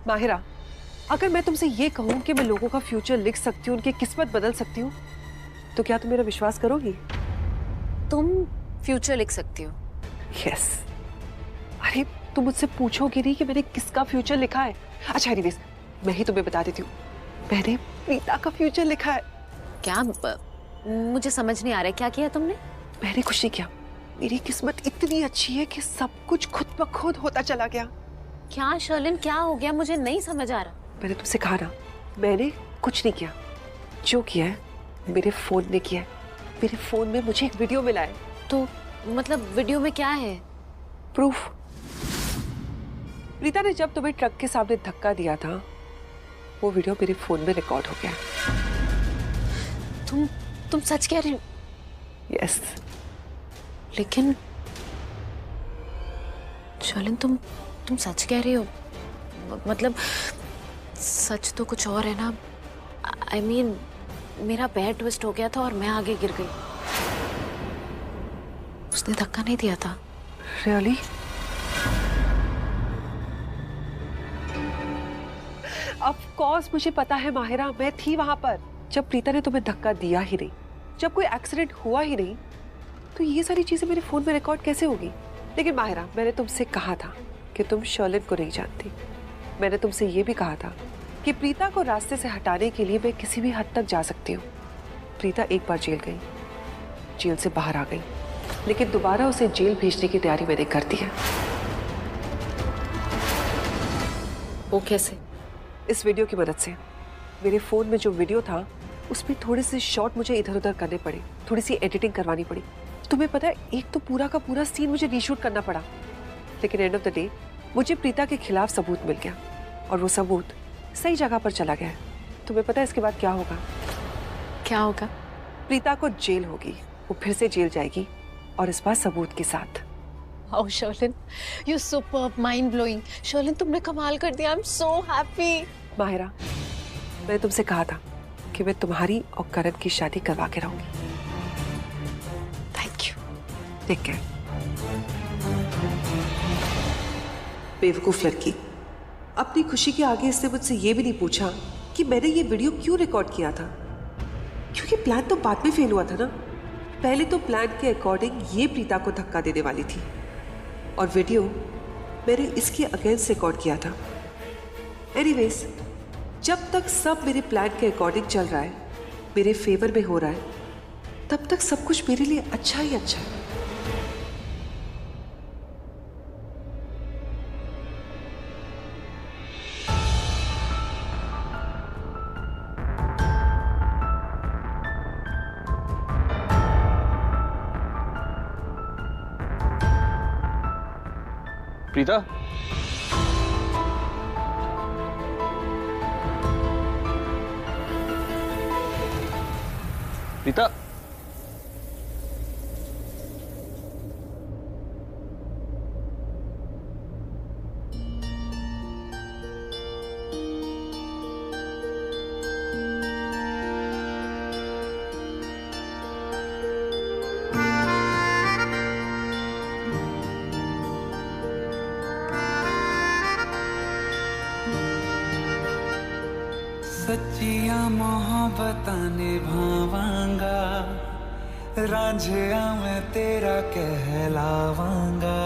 माहिरा, अगर मैं तुमसे ये कहूँ कि मैं लोगों का फ्यूचर लिख सकती हूँ, उनकी किस्मत बदल सकती हूँ, तो क्या तुम मेरा विश्वास करोगी? तुम फ्यूचर लिख सकती हो? यस। अरे तुम मुझसे पूछोगी नहीं कि मैंने किसका फ्यूचर लिखा है? अच्छा एनीवेज, मैं ही तुम्हें बता देती हूँ, मैंने प्रीता का फ्यूचर लिखा है। क्या? मुझे समझ नहीं आ रहा है, क्या किया तुमने? मैंने कुछ नहीं किया, मेरी किस्मत इतनी अच्छी है कि सब कुछ खुद ब खुद होता चला गया। क्या शर्लिन, क्या हो गया? मुझे नहीं समझ आ रहा। मैंने तुमसे कहा ना, मैंने कुछ नहीं किया। जो किया है मेरे फोन ने किया है। मेरे फोन में मुझे एक वीडियो मिला है। तो मतलब वीडियो में क्या है? प्रूफ। प्रीता ने जब तुम्हें ट्रक के सामने धक्का दिया था, वो वीडियो मेरे फोन में रिकॉर्ड हो गया। तुम सच कह रही हो? यस। लेकिन शर्लिन, तुम सच कह रही हो? मतलब सच तो कुछ और है ना। I mean, मेरा पैर ट्विस्ट हो गया था और मैं आगे गिर गई। उसने धक्का नहीं दिया था। रियली? ऑफ कोर्स मुझे पता है माहिरा, मैं थी वहां पर जब प्रीता ने तुम्हें धक्का दिया ही नहीं, जब कोई एक्सीडेंट हुआ ही नहीं, तो ये सारी चीजें मेरे फोन में रिकॉर्ड कैसे होगी? लेकिन माहिरा, मैंने तुमसे कहा था कि तुम शर्लिन को नहीं जानती। मैंने तुमसे ये भी कहा था कि प्रीता को रास्ते से हटाने के लिए मैं किसी भी हद तक जा सकती हूँ। प्रीता एक बार जेल गई, जेल से बाहर आ गई, लेकिन दोबारा उसे जेल भेजने की तैयारी मैंने कर दी है। वो कैसे? इस वीडियो की मदद से। मेरे फोन में जो वीडियो था उसमें थोड़े से शॉट मुझे इधर उधर करने पड़े, थोड़ी सी एडिटिंग करवानी पड़ी। तुम्हें पता है, एक तो पूरा का पूरा सीन मुझे रीशूट करना पड़ा, लेकिन एंड ऑफ द डे मुझे प्रीता के खिलाफ सबूत मिल गया और वो सबूत सही जगह पर चला गया है। तुम्हें पता है इसके बाद क्या होगा? क्या होगा? प्रीता को जेल होगी, वो फिर से जेल जाएगी और इस बार सबूत के साथ। Oh, Sherlyn, you're superb, mind blowing. Sherlyn, तुमने कमाल कर दिया। I'm so happy. माहिरा, मैंने तुमसे कहा था कि मैं तुम्हारी और करण की शादी करवा के रहूंगी। Thank you. Take care. बेवकूफ लड़की, अपनी खुशी के आगे इसने मुझसे ये भी नहीं पूछा कि मैंने ये वीडियो क्यों रिकॉर्ड किया था, क्योंकि प्लान तो बाद में फेल हुआ था ना। पहले तो प्लान के अकॉर्डिंग ये प्रीता को धक्का देने वाली थी और वीडियो मैंने इसके अगेंस्ट रिकॉर्ड किया था। एनीवेज, जब तक सब मेरे प्लान के अकॉर्डिंग चल रहा है, मेरे फेवर में हो रहा है, तब तक सब कुछ मेरे लिए अच्छा ही अच्छा है। प्रीता, प्रीता, सच्चिया मोहब्बत निभावांगा, रांझिया मैं तेरा कहलावांगा।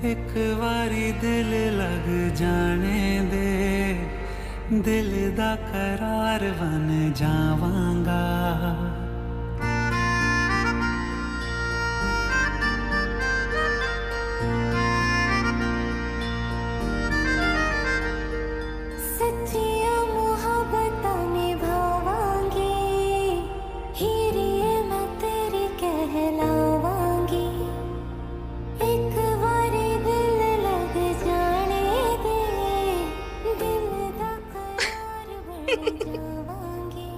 एक बारी दिल लग जाने दे, दिल दा करार बन जावांगा।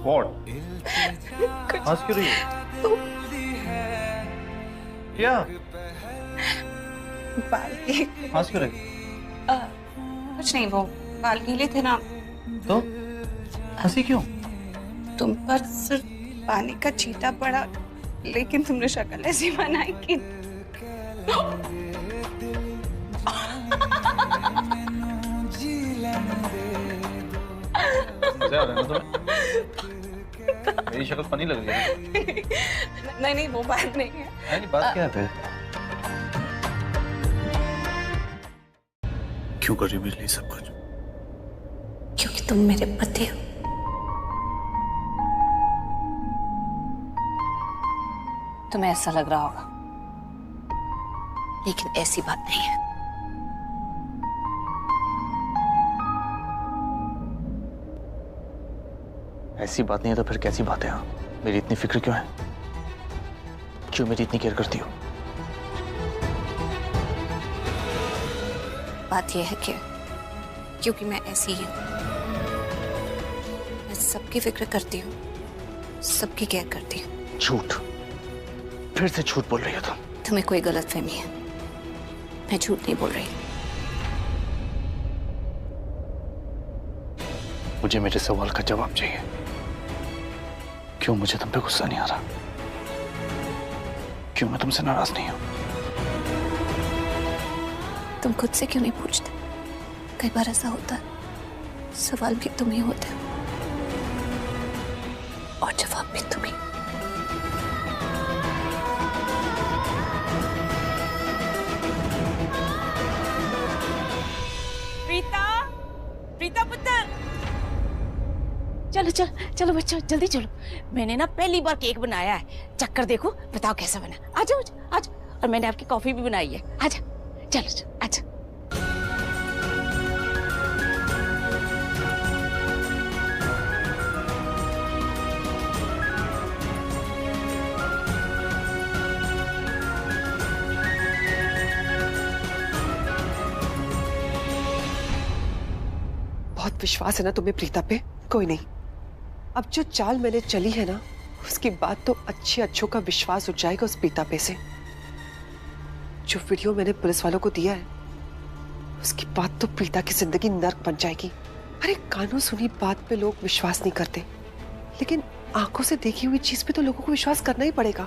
What? हंस क्यों रही हो? क्या? बाल हंस क्यों रही? कुछ नहीं, वो बाल गीले थे ना। तो हंसी क्यों? तुम पर सिर्फ पानी का छींटा पड़ा, लेकिन तुमने शक्ल ऐसी बनाई कि मजे आ रहे हैं ना तुम्हें? मेरी शक्ल फनी लग रही है। नहीं नहीं वो बात नहीं है। नहीं बात क्या है फिर? क्यों कर रही हो मेरे लिए सब कुछ? क्योंकि तुम मेरे पति हो। तुम्हें ऐसा लग रहा होगा, लेकिन ऐसी बात नहीं है। ऐसी बात नहीं है तो फिर कैसी बात है? मेरी इतनी फिक्र क्यों है? क्यों मेरी इतनी केयर करती हो? बात यह है कि क्योंकि मैं ऐसी ही हूं, मैं सबकी फिक्र करती हूँ, सबकी केयर करती हूँ। झूठ, फिर से झूठ बोल रही हो तुम। तुम्हें कोई गलतफहमी है, मैं झूठ नहीं बोल रही। मुझे मेरे सवाल का जवाब चाहिए। क्यों मुझे तुम पे गुस्सा नहीं आ रहा? क्यों मैं तुमसे नाराज नहीं हूं? तुम खुद से क्यों नहीं पूछते? कई बार ऐसा होता है, सवाल भी तुम ही होते हो और जवाब भी तुम ही। प्रीता, प्रीता पुत्र, चलो चलो चलो बच्चों जल्दी चलो। मैंने ना पहली बार केक बनाया है, चक्कर देखो, बताओ कैसा बना। आ जाओ आ जाओ, और मैंने आपकी कॉफी भी बनाई है। आ जाओ, चलो चलो आ जाओ। बहुत विश्वास है ना तुम्हें प्रीता पे? कोई नहीं, अब जो चाल मैंने चली है ना, उसके बाद तो अच्छों का विश्वास उठ जाएगा उस प्रीता पे से। जो वीडियो मैंने पुलिस वालों को दिया है, उसके बाद तो प्रीता की जिंदगी नर्क बन जाएगी। अरे कानों सुनी बात पे लोग विश्वास नहीं करते, लेकिन आंखों से देखी हुई चीज पे तो लोगों को विश्वास करना ही पड़ेगा।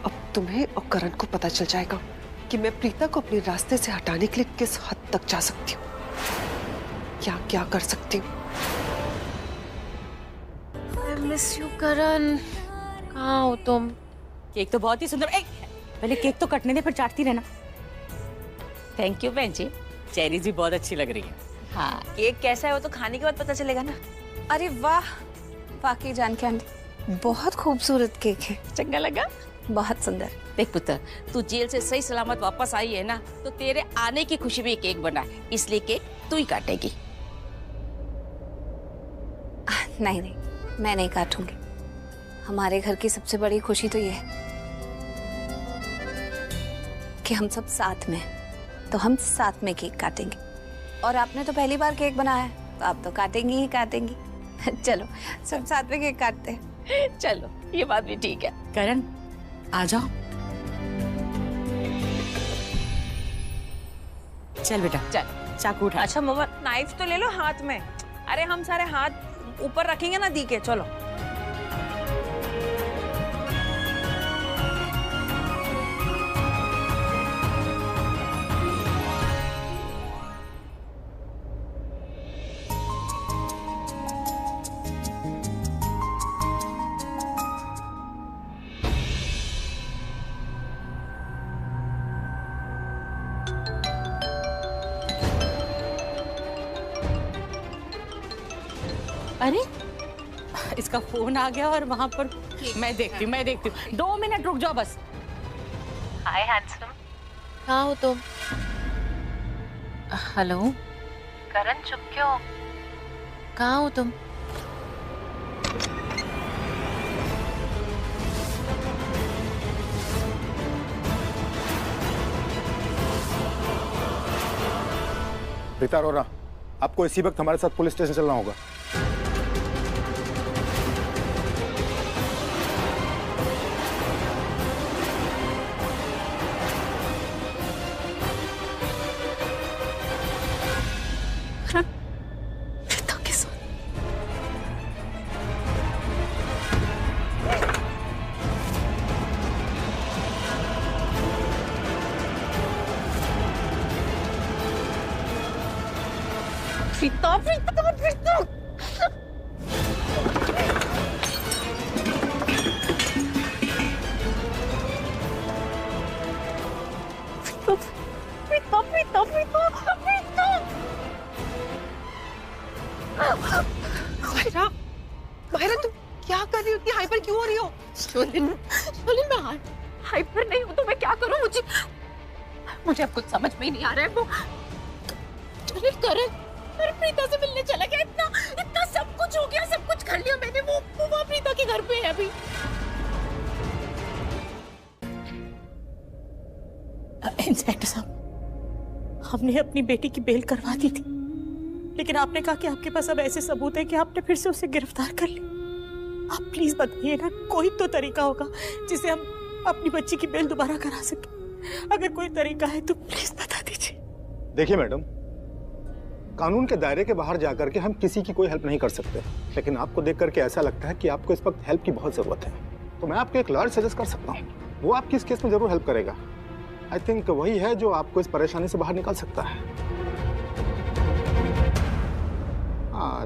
अब तुम्हें और करण को पता चल जाएगा कि मैं प्रीता को अपने रास्ते से हटाने के लिए किस हद तक जा सकती हूँ, क्या क्या कर सकती हूँ। I miss you, करण। कहाँ हो तुम? केक तो बहुत ही सुंदर। पहले केक तो कटने दे, फिर चाटती रहना। थैंक यू बहन जी, चेरीज भी बहुत अच्छी लग रही है। हाँ, केक कैसा है वो तो खाने के बाद पता चलेगा ना। अरे वाह, वाकई जानकी आंटी, बहुत खूबसूरत केक है। चंगा लगा? बहुत सुंदर। देख पुत्र, तू जेल से सही सलामत वापस आई है ना, तो तेरे आने की खुशी में केक बना, इसलिए केक तू ही काटेगी। नहीं नहीं, मैं नहीं काटूंगी। हमारे घर की सबसे बड़ी खुशी तो ये है कि हम सब साथ में हैं, तो हम साथ में केक काटेंगे। और आपने तो पहली बार केक बनाया है, तो आप तो काटेंगी ही काटेंगी। चलो सब साथ में केक काटते हैं। चलो, ये बात भी ठीक है। करण आ जाओ। चल बेटा चल, चाकू उठा। अच्छा मम्मा, नाइफ तो ले लो हाथ में। अरे हम सारे हाथ ऊपर रखेंगे ना दी के। चलो अरे इसका फोन आ गया और वहां पर मैं देखती हूँ 2 मिनट रुक जाओ बस। हाय हैंडसम। कहाँ हो तुम? हेलो करण चुप क्यों? कहाँ हो तुम? प्रीता अरोरा, आपको इसी वक्त हमारे साथ पुलिस स्टेशन चलना होगा। प्रीता प्रीता प्रीता प्रीता प्रीता प्रीता प्रीता। माहिरा, माहिरा तुम क्या कर रही हो? इतनी हाइपर क्यों हो रही हो? शोलिन मैं हाइपर नहीं हूँ तो मैं क्या करूँ? मुझे अब कुछ समझ में ही नहीं आ रहा है। वो करण प्रीता से मिलने चला गया। इतना सब कुछ हो गया, सब कुछ कर लिया मैंने। वो प्रीता के घर पे है अभी। इंस्पेक्टर साहब, हमने अपनी बेटी की बेल करवा दी थी, लेकिन आपने कहा कि आपके पास अब ऐसे सबूत है कि आपने फिर से उसे गिरफ्तार कर लिया। आप प्लीज बताइए ना, कोई तो तरीका होगा जिससे हम अपनी बच्ची की बेल दोबारा करा सके। अगर कोई तरीका है तो प्लीज बता दीजिए। देखिए मैडम, कानून के दायरे के बाहर जाकर के हम किसी की कोई हेल्प नहीं कर सकते, लेकिन आपको देख करके ऐसा लगता है कि आपको इस वक्त हेल्प की बहुत जरूरत है, तो मैं आपको एक लॉयर सजेस्ट कर सकता हूँ। वो आपकी इस केस में जरूर हेल्प करेगा। आई थिंक वही है जो आपको इस परेशानी से बाहर निकाल सकता है।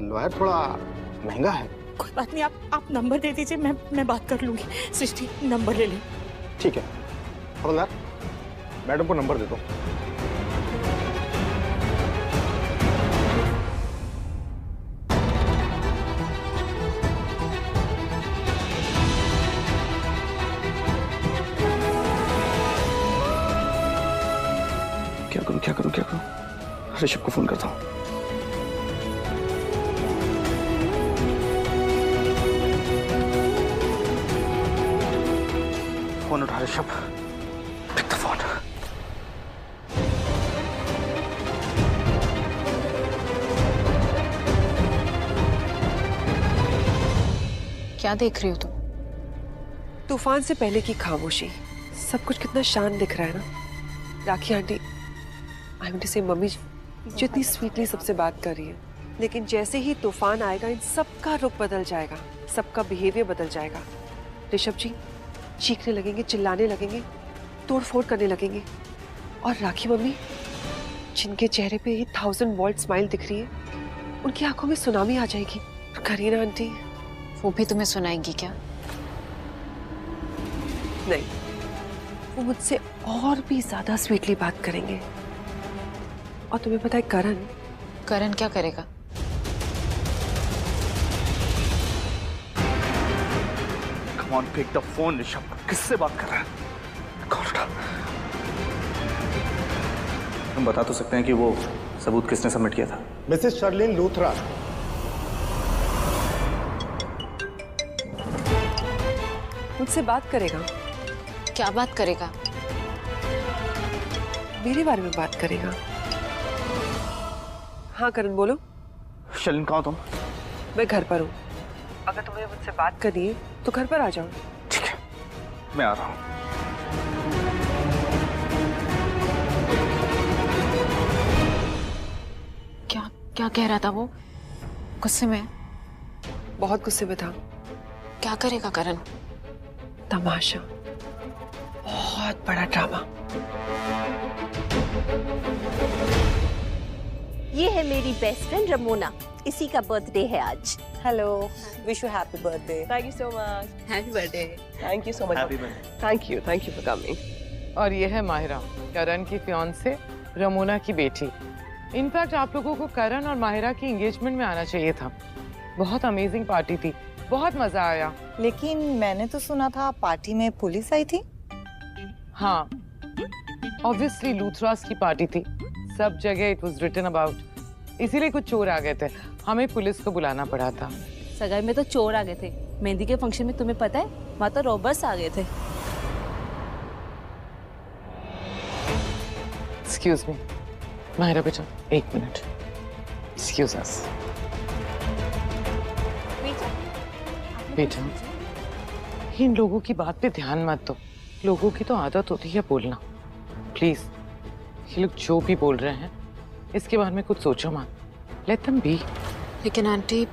लॉयर थोड़ा महंगा है। कोई बात नहीं, आप नंबर दे दीजिए, मैं बात कर लूंगी। सृष्टि नंबर ले ली। ठीक है हवलदार, मैडम को नंबर दे दो। क्या करूं? ऋषभ को फोन करता हूं। फोन उठा ऋषभ, पिक द फोन। क्या देख रही हो तुम? तूफान से पहले की खामोशी, सब कुछ कितना शांत दिख रहा है ना। राखी आंटी, आई एम टू से मम्मी जितनी स्वीटली सबसे बात कर रही है, लेकिन जैसे ही तूफान आएगा इन सबका रुख बदल जाएगा, सबका बिहेवियर बदल जाएगा। ऋषभ जी चीखने लगेंगे, चिल्लाने लगेंगे, तोड़फोड़ करने लगेंगे, और राखी मम्मी जिनके चेहरे पे 1000 वॉल्ट स्माइल दिख रही है, उनकी आंखों में सुनामी आ जाएगी। करीना आंटी, वो भी तुम्हें सुनाएंगी क्या? नहीं, वो मुझसे और भी ज्यादा स्वीटली बात करेंगे। और तुम्हें पता है करण क्या करेगा? Come on, pick the phone, Rishabh. किससे बात कर रहा है? कॉल उठा। हम बता तो सकते हैं कि वो सबूत किसने सबमिट किया था। मिसेस शर्लिन लूथरा। मुझसे बात करेगा। क्या बात करेगा? मेरे बारे में बात करेगा। हाँ करण बोलो। शर्लिन कहाँ हो तुम? मैं घर पर हूँ। अगर तुम्हें मुझसे बात करनी है तो घर पर आ जाओ। ठीक है, मैं आ रहा हूँ। क्या कह रहा था वो? गुस्से में? बहुत गुस्से में था। क्या करेगा करण? तमाशा, बहुत बड़ा ड्रामा। ये है मेरी बेस्ट फ्रेंड रमोना, इसी का बर्थडे है आज। Hello, wish you happy birthday. Thank you so much. Happy birthday. Thank you so much. Thank you for coming. और ये है माहिरा, करण की फियांसे, रमोना की बेटी। इनफैक्ट आप लोगों को करण और माहिरा की एंगेजमेंट में आना चाहिए था। बहुत अमेजिंग पार्टी थी, बहुत मजा आया। लेकिन मैंने तो सुना था पार्टी में पुलिस आई थी। हाँ, ऑब्वियसली लूथरास की पार्टी थी, सब जगह इट वाज रिटन अबाउट, इसीलिए कुछ चोर आ गए थे, हमें पुलिस को बुलाना पड़ा था। सगाई में तो चोर आ गए थे, मेहंदी के फंक्शन में तुम्हें पता है वहां तो रॉबर्स आ गए थे। एक्सक्यूज मी माहिरा बेटा, एक मिनट। एक्सक्यूज अस। बेटा, इन लोगों की बात पे ध्यान मत दो, लोगों की तो आदत होती है बोलना। प्लीज, ये लोग जो भी बोल रहे हैं इसके बारे में कुछ सोचो मत, लेट देम बी। लेकिन आंटी,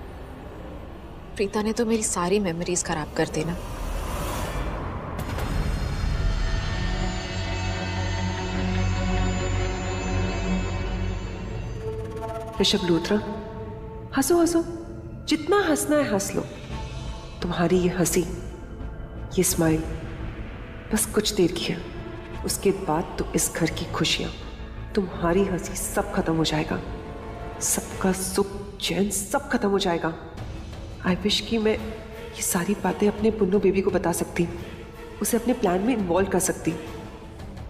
प्रीता ने तो मेरी सारी मेमोरीज खराब कर दी ना। ऋषभ लूथरा, हंसो हंसो, जितना हंसना है हंस लो। तुम्हारी ये हंसी, ये स्माइल बस कुछ देर की है, उसके बाद तो इस घर की खुशियां, तुम्हारी हंसी सब खत्म हो जाएगा, सबका सुख चैन सब खत्म हो जाएगा। आई विश कि मैं ये सारी बातें अपने पुन्नू बेबी को बता सकती, उसे अपने प्लान में इन्वॉल्व कर सकती,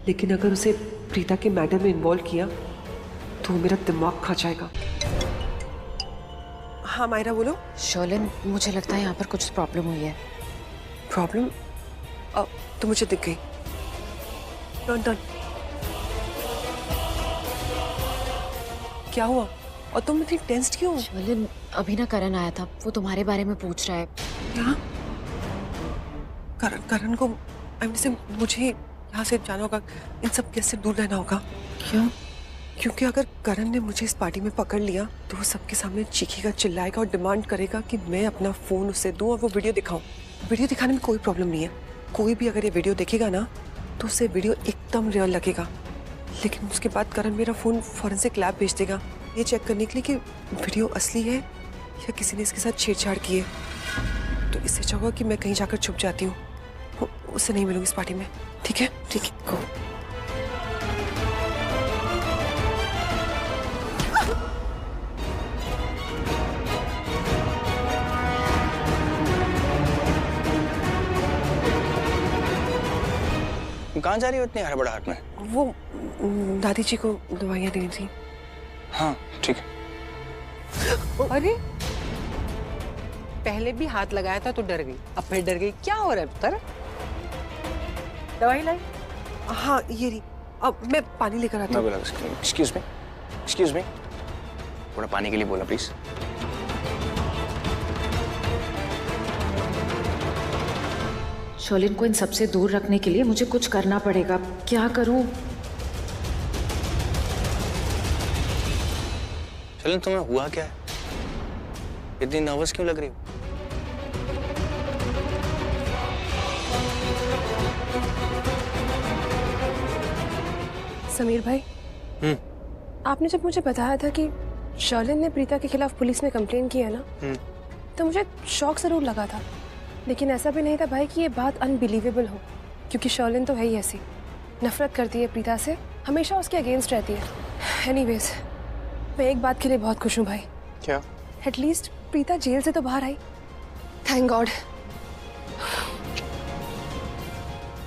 लेकिन अगर उसे प्रीता के मैटर में इन्वॉल्व किया तो मेरा दिमाग खा जाएगा। हाँ मायरा बोलो। शर्लिन, मुझे लगता है यहाँ पर कुछ प्रॉब्लम हुई है। प्रॉब्लम? तो मुझे दिख गई। Done done. क्या हुआ और तुम इतनी टेंस्ड क्यों? शर्लिन, अभी ना करण आया था, वो तुम्हारे बारे में पूछ रहा है। क्या? करण को से मुझे यहाँ से जाना होगा, इन सब केस से दूर रहना होगा। क्यों? क्योंकि अगर करण ने मुझे इस पार्टी में पकड़ लिया तो वो सबके सामने चीखेगा, चिल्लाएगा और डिमांड करेगा कि मैं अपना फोन उसे दूं और वो वीडियो दिखाऊं। वीडियो दिखाने में कोई प्रॉब्लम नहीं है, कोई भी अगर ये वीडियो देखेगा ना तो उसे वीडियो एकदम रियल लगेगा, लेकिन उसके बाद करण मेरा फोन फॉरेंसिक लैब भेज देगा ये चेक करने के लिए कि वीडियो असली है या किसी ने इसके साथ छेड़छाड़ की है। तो इससे अच्छा होगा कि मैं कहीं जाकर छुप जाती हूँ, उससे नहीं मिलूंगी इस पार्टी में। ठीक है? ठीक है, गो। कहाँ जा रही हो इतनी हड़बड़ाहट में? वो दादी जी को दवाइयाँ देनी थी। हाँ ठीक है। अरे पहले भी हाथ लगाया था तो डर गई, अब फिर डर गई। क्या हो रहा है पुत्र? दवाई लाई? हाँ ये रही। अब मैं पानी लेकर आती हूँ। एक्सक्यूज मी, थोड़ा पानी के लिए बोला प्लीज। शर्लिन को इन सबसे दूर रखने के लिए मुझे कुछ करना पड़ेगा। क्या करूं? शर्लिन, तुम्हें हुआ क्या है? इतनी नर्वस क्यों लग रही हो? समीर भाई, आपने जब मुझे बताया था कि शर्लिन ने प्रीता के खिलाफ पुलिस में कंप्लेन की है ना, तो मुझे शॉक जरूर लगा था, लेकिन ऐसा भी नहीं था भाई कि ये बात अनबिलीवेबल हो, क्योंकि शर्लिन तो है ही ऐसी, नफरत करती है प्रीता से, हमेशा उसके अगेंस्ट रहती है। एनीवेज, मैं एक बात के लिए बहुत खुश हूँ भाई। क्या? एटलीस्ट प्रीता जेल से तो बाहर आई। Thank God.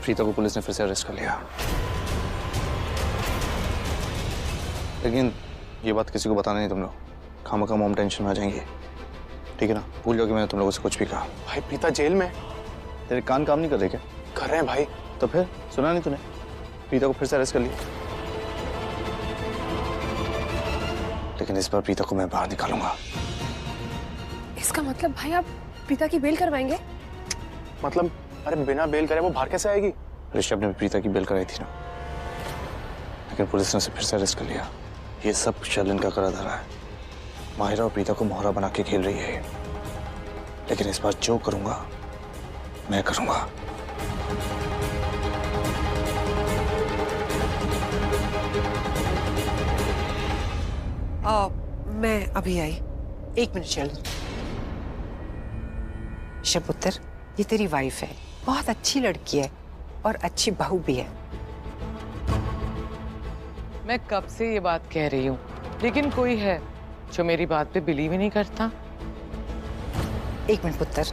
प्रीता को पुलिस ने फिर से अरेस्ट कर लिया, लेकिन ये बात किसी को बताना नहीं तुम लोग, खामखा मॉम टेंशन में आ जाएंगे, ठीक है ना? भूल जाओ कि मैंने तुम लोगों से कुछ भी कहा। भाई प्रीता जेल में? तेरे कान काम नहीं कर रहे क्या? कर रहे हैं भाई। तो फिर सुना नहीं तूने? प्रीता को फिर से अरेस्ट कर लिया, लेकिन इस बार प्रीता को मैं बाहर निकालूंगा। इसका मतलब भाई आप प्रीता की बेल करवाएंगे? मतलब? अरे बिना बेल करे वो बाहर कैसे आएगी? ऋषभ ने प्रीता की बेल कराई थी ना, लेकिन पुलिस ने उसे फिर से अरेस्ट कर लिया। ये सब शर्लिन का करा धरा है। माहिरा और प्रीता को मोहरा बना के खेल रही है, लेकिन इस बार जो करूंगा मैं करूंगा। मैं अभी आई। एक मिनट चल। शपुत्र, ये तेरी वाइफ है, बहुत अच्छी लड़की है और अच्छी बहू भी है। मैं कब से ये बात कह रही हूँ, लेकिन कोई है जो मेरी बात पे बिलीव ही नहीं करता। एक मिनट पुत्र,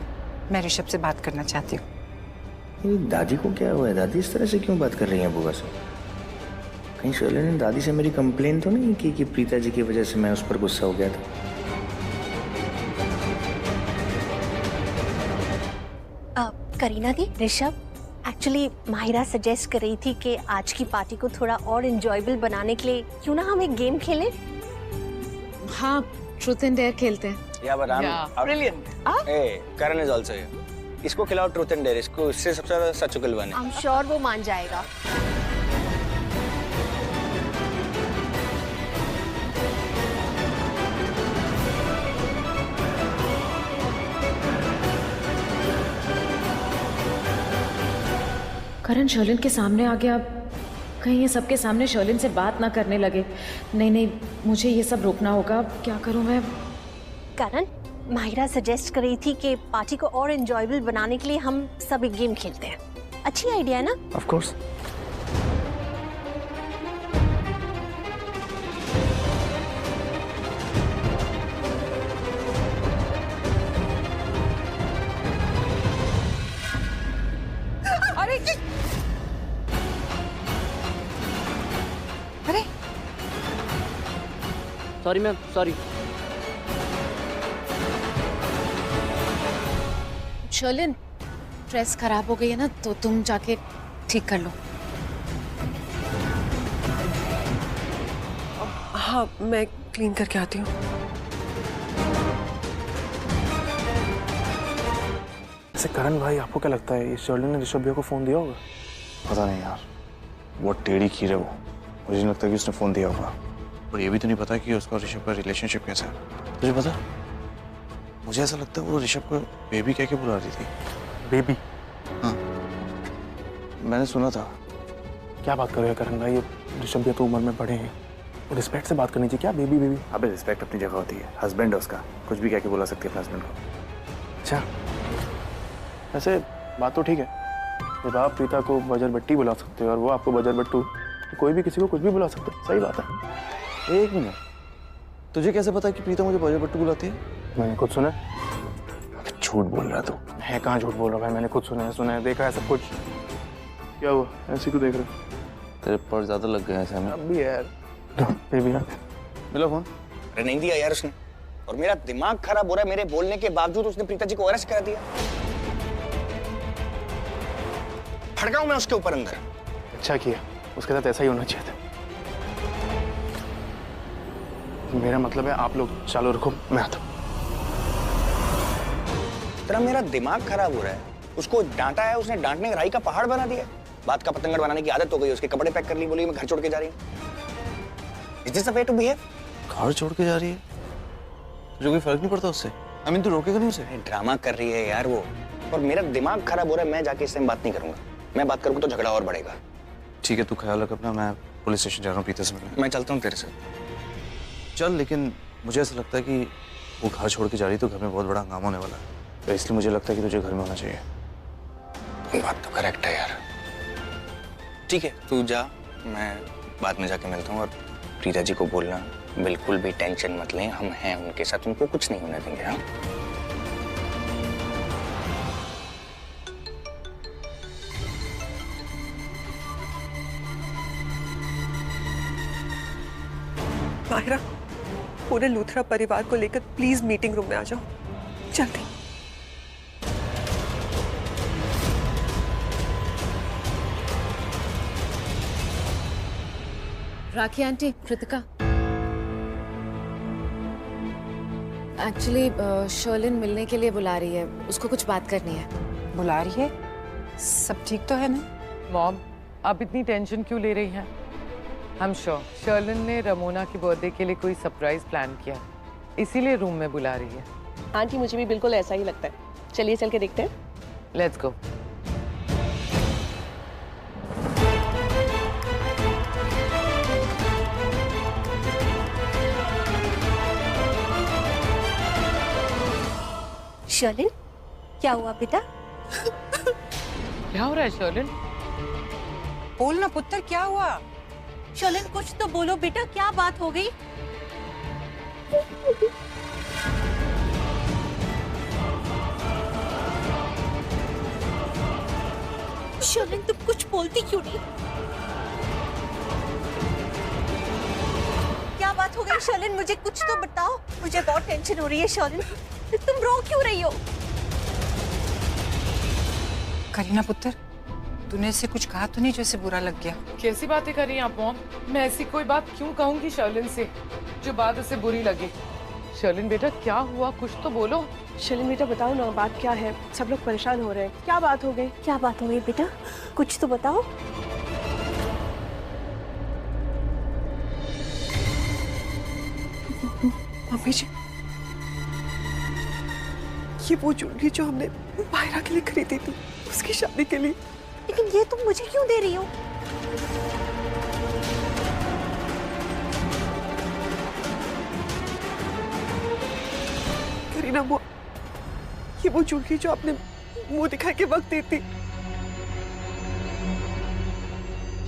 मैं ऋषभ से बात करना चाहती हूँ। दादी को क्या हुआ है? दादी इस तरह से क्यों बात कर रही हैं बुआ से? कहीं शर्लिन ने दादी से मेरी कंप्लेन तो नहीं की कि प्रीता जी की वजह से मैं उस पर गुस्सा हो गया था? करीना दी, ऋषभ, एक्चुअली माहिरा सजेस्ट कर रही थी कि आज की पार्टी को थोड़ा और एंजॉयबल बनाने के लिए क्यों ना हम एक गेम खेलें? हाँ, ट्रूथ एंड डेयर खेलते हैं। Brilliant. Karan is also here. इसको खिलाओ ट्रूथ एंड डेयर, इसको इससे सबसे ज्यादा सच उगलवाने। आई एम श्योर वो मान जाएगा। करण शर्लिन के सामने आ गया, कहीं ये सबके सामने शर्लिन से बात ना करने लगे। नहीं, मुझे ये सब रोकना होगा। क्या करूं मैं? करण, माहिरा सजेस्ट कर रही थी कि पार्टी को और एंजॉयबल बनाने के लिए हम सब एक गेम खेलते हैं। अच्छी आइडिया है ना? Of course. Sorry ma'am, sorry. Sherlyn, dress खराब हो गई है ना, तो तुम जाके ठीक कर लो। हाँ, मैं क्लीन करके आती हूँ। ऐसे करण भाई, आपको क्या लगता है ये शर्लिन ने ऋषभ भैया को फोन दिया होगा? पता नहीं यार, वो टेढ़ी खीर है वो। मुझे नहीं लगता कि उसने फोन दिया होगा। और ये भी तो नहीं पता कि उसका ऋषभ का रिलेशनशिप कैसा है। तुझे पता? मुझे ऐसा लगता है वो ऋषभ को बेबी कह के बुला रही थी। बेबी? हाँ, मैंने सुना था। क्या बात कर रहे हैं करण भाई, ये ऋषभ भैया तो उम्र में बड़े हैं, रिस्पेक्ट से बात करनी चाहिए। क्या बेबी बेबी? अबे रिस्पेक्ट अपनी जगह होती है, हस्बैंड है उसका, कुछ भी कह के बुला सकती है अपने हस्बैंड को। अच्छा, वैसे बात तो ठीक है, जब आप प्रीता को बजर बट्टी बुला सकते हो और वो आपको बजर बट्टू, तो कोई भी किसी को कुछ भी बुला सकता है। सही बात है। एक मिनट, तुझे कैसे पता कि प्रीता मुझे बजर बट्टू बुलाती है? मैंने खुद सुना। झूठ बोल रहा तू। है कहाँ झूठ बोल रहा भाई, मैंने खुद सुना है, देखा है सब कुछ। क्या हुआ, ऐसे क्यों देख रहे हो? तेरे पर ज्यादा लग गए ऐसे में। अभी यार बेबी मिला फोन? अरे नहीं दिया यार उसने, और मेरा दिमाग खराब हो रहा है। मेरे बोलने के बावजूद उसने प्रीता जी को अरेस्ट करा दिया। भड़काऊं मैं उसके ऊपर अंदर? अच्छा किया, उसके साथ ऐसा ही होना चाहिए था। मेरा मतलब है आप लोग चालू रखो, मैं आता हूं। तेरा मेरा दिमाग खराब हो रहा है। उसको डांटा है, उसने डांटने का राई का पहाड़ बना दिया। बात का पतंगड़ बनाने की आदत हो गई, उसके कपड़े पैक कर ली, बोली मैं घर छोड़ के जा रही हूँ। Is this the way to behave? घर छोड़ के जा रही है? तुझे कोई फर्क नहीं पड़ता उससे? I mean, तू रोकेगा नहीं उसे? ड्रामा कर रही है यार वो, और मेरा दिमाग खराब हो रहा है। मैं जाके इससे बात नहीं करूंगा। मैं बात करूंगा तो झगड़ा और बढ़ेगा। ठीक है, तू ख्याल रख अपना। मैं पुलिस स्टेशन जा रहा हूँ प्रीता से मिलने। मैं चलता हूँ तेरे साथ। चल, लेकिन मुझे ऐसा लगता है कि वो घर छोड़ के जा रही तो घर में बहुत बड़ा हंगामा होने वाला है, तो इसलिए मुझे लगता है कि तुझे घर में होना चाहिए। बात तो करेक्ट है यार। ठीक है, तू जा, मैं बाद में जाके मिलता हूँ। और प्रीता जी को बोलना बिल्कुल भी टेंशन मत लें, हम हैं उनके साथ, उनको कुछ नहीं होने देंगे। हाँ, माहिरा, पूरे लूथरा परिवार को लेकर प्लीज मीटिंग रूम में आ जाओ जल्दी। राखी आंटी, कृतिका, एक्चुअली शर्लिन मिलने के लिए बुला रही है, उसको कुछ बात करनी है। बुला रही है? सब ठीक तो है ना? मॉम, आप इतनी टेंशन क्यों ले रही हैं? हम श्योर शर्लिन ने रमोना के बर्थडे के लिए कोई सरप्राइज प्लान किया, इसीलिए रूम में बुला रही है। आंटी, मुझे भी बिल्कुल ऐसा ही लगता है। चलिए चल के देखते हैं। Let's go. शर्लिन, क्या हुआ बेटा? क्या हो रहा है शर्लिन? बोल ना पुत्र, क्या हुआ? शर्लिन, कुछ तो बोलो बेटा, क्या बात हो गई? शर्लिन, तुम कुछ बोलती क्यों नहीं? क्या बात हो गई शर्लिन? मुझे कुछ तो बताओ, मुझे बहुत टेंशन हो रही है। शर्लिन, तुम रो क्यों रही हो? करीना पुत्र, तूने इससे कुछ कहा तो नहीं जो इसे बुरा लग गया? कैसी बातें कर रही हैं आप मॉम? मैं ऐसी कोई बात क्यों कहूंगी शर्लिन से जो बात उसे बुरी लगे। शर्लिन बेटा, क्या हुआ, कुछ तो बोलो। शर्लिन बेटा, बताओ ना, बात क्या है? सब लोग परेशान हो रहे हैं। क्या बात हो गई? क्या बात हो गई बेटा, कुछ तो बताओ। मम्मी जी, ये वो ज्वेलरी जो हमने माहिरा के लिए खरीदी थी उसकी शादी के लिए। लेकिन ये तुम मुझे क्यों दे रही हो? करीना, ये वो ज्वेलरी जो आपने मुंह दिखा के वक्त दी थी।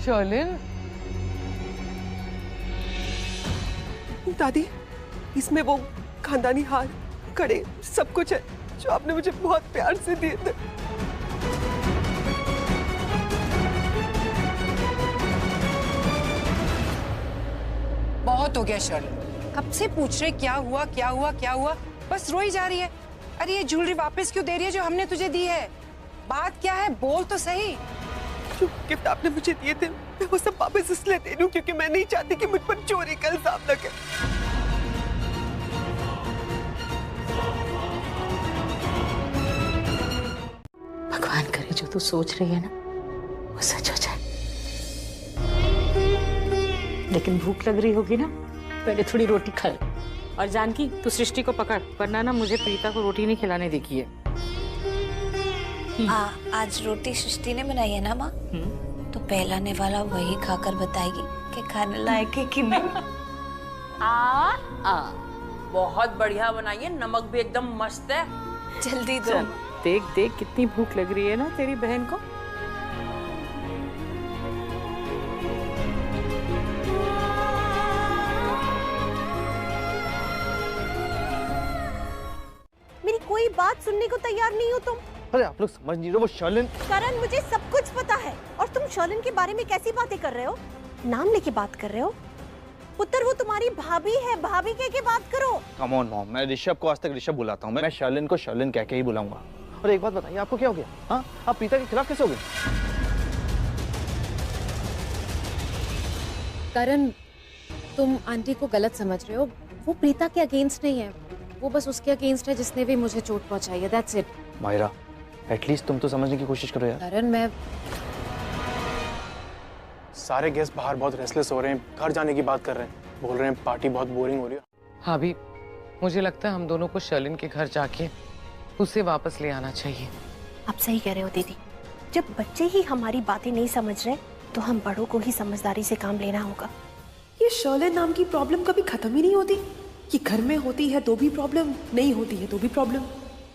शर्लिन, दादी, इसमें वो खानदानी हार, कड़े, सब कुछ है जो आपने मुझे बहुत प्यार से दिए थे। बहुत हो गया शर्लिन, कब से पूछ रहे क्या हुआ क्या हुआ क्या हुआ, बस रोई जा रही है। अरे ये ज्वेलरी वापस क्यों दे रही है जो हमने तुझे दी है? बात क्या है, बोल तो सही। जो गिफ्ट आपने मुझे दिए थे मैं वो सब वापस इसलिए दे दूं क्योंकि मैं नहीं चाहती कि मुझ पर चोरी का इल्जाम लगे। भगवान करे जो तू सोच रही है ना वो सच हो जाए। लेकिन भूख लग रही होगी ना, पहले थोड़ी रोटी खा ले। और जानकी तू सृष्टि को पकड़, वरना ना मुझे प्रीता को रोटी नहीं खिलाने देगी है। आज रोटी सृष्टि ने बनाई है ना माँ, तो पहलाने वाला वही खाकर बताएगी कि खाने लायक है कि नहीं। बहुत बढ़िया बनाई है, नमक भी एकदम मस्त है। जल्दी दो। देख देख कितनी भूख लग रही है ना तेरी बहन को। मेरी कोई बात सुनने को तैयार नहीं हो तुम। अरे आप लोग समझ नहीं रहे, वो शर्लिन। करण मुझे सब कुछ पता है, और तुम शर्लिन के बारे में कैसी बातें कर रहे हो? नाम लेके बात कर रहे हो? पुत्र वो तुम्हारी भाभी है, भाभी कह के बात करो। कम ऑन मॉम, मैं ऋषभ को आज तक ऋषभ बुलाता हूँ, मैं शर्लिन को शर्लिन कह के ही बुलाऊंगा। और एक बात बताइए, आपको क्या हो गया? हाँ, आप प्रीता के खिलाफ कैसे हो गए? करण, तुम आंटी को गलत समझ रहे हो। वो प्रीता के अगेंस्ट नहीं है, वो बस उसके अगेंस्ट है जिसने भी मुझे चोट पहुंचाई है। That's it. मायरा, एटलीस्ट तुम तो समझने की कोशिश करो यार। करण, मैं सारे गेस्ट बाहर बहुत रेस्टलेस हो रहे हैं, घर जाने की बात कर रहे हैं, बोल रहे हैं पार्टी बहुत बोरिंग हो रही है। हाँ भी मुझे लगता है हम दोनों को शर्लिन के घर जाके उसे वापस ले आना चाहिए। आप सही कह रहे हो दीदी, जब बच्चे ही हमारी बातें नहीं समझ रहे तो हम बड़ों को ही समझदारी से काम लेना होगा। ये शर्लिन नाम की प्रॉब्लम कभी खत्म ही नहीं होती। ये घर में होती है तो भी प्रॉब्लम, नहीं होती है तो भी प्रॉब्लम।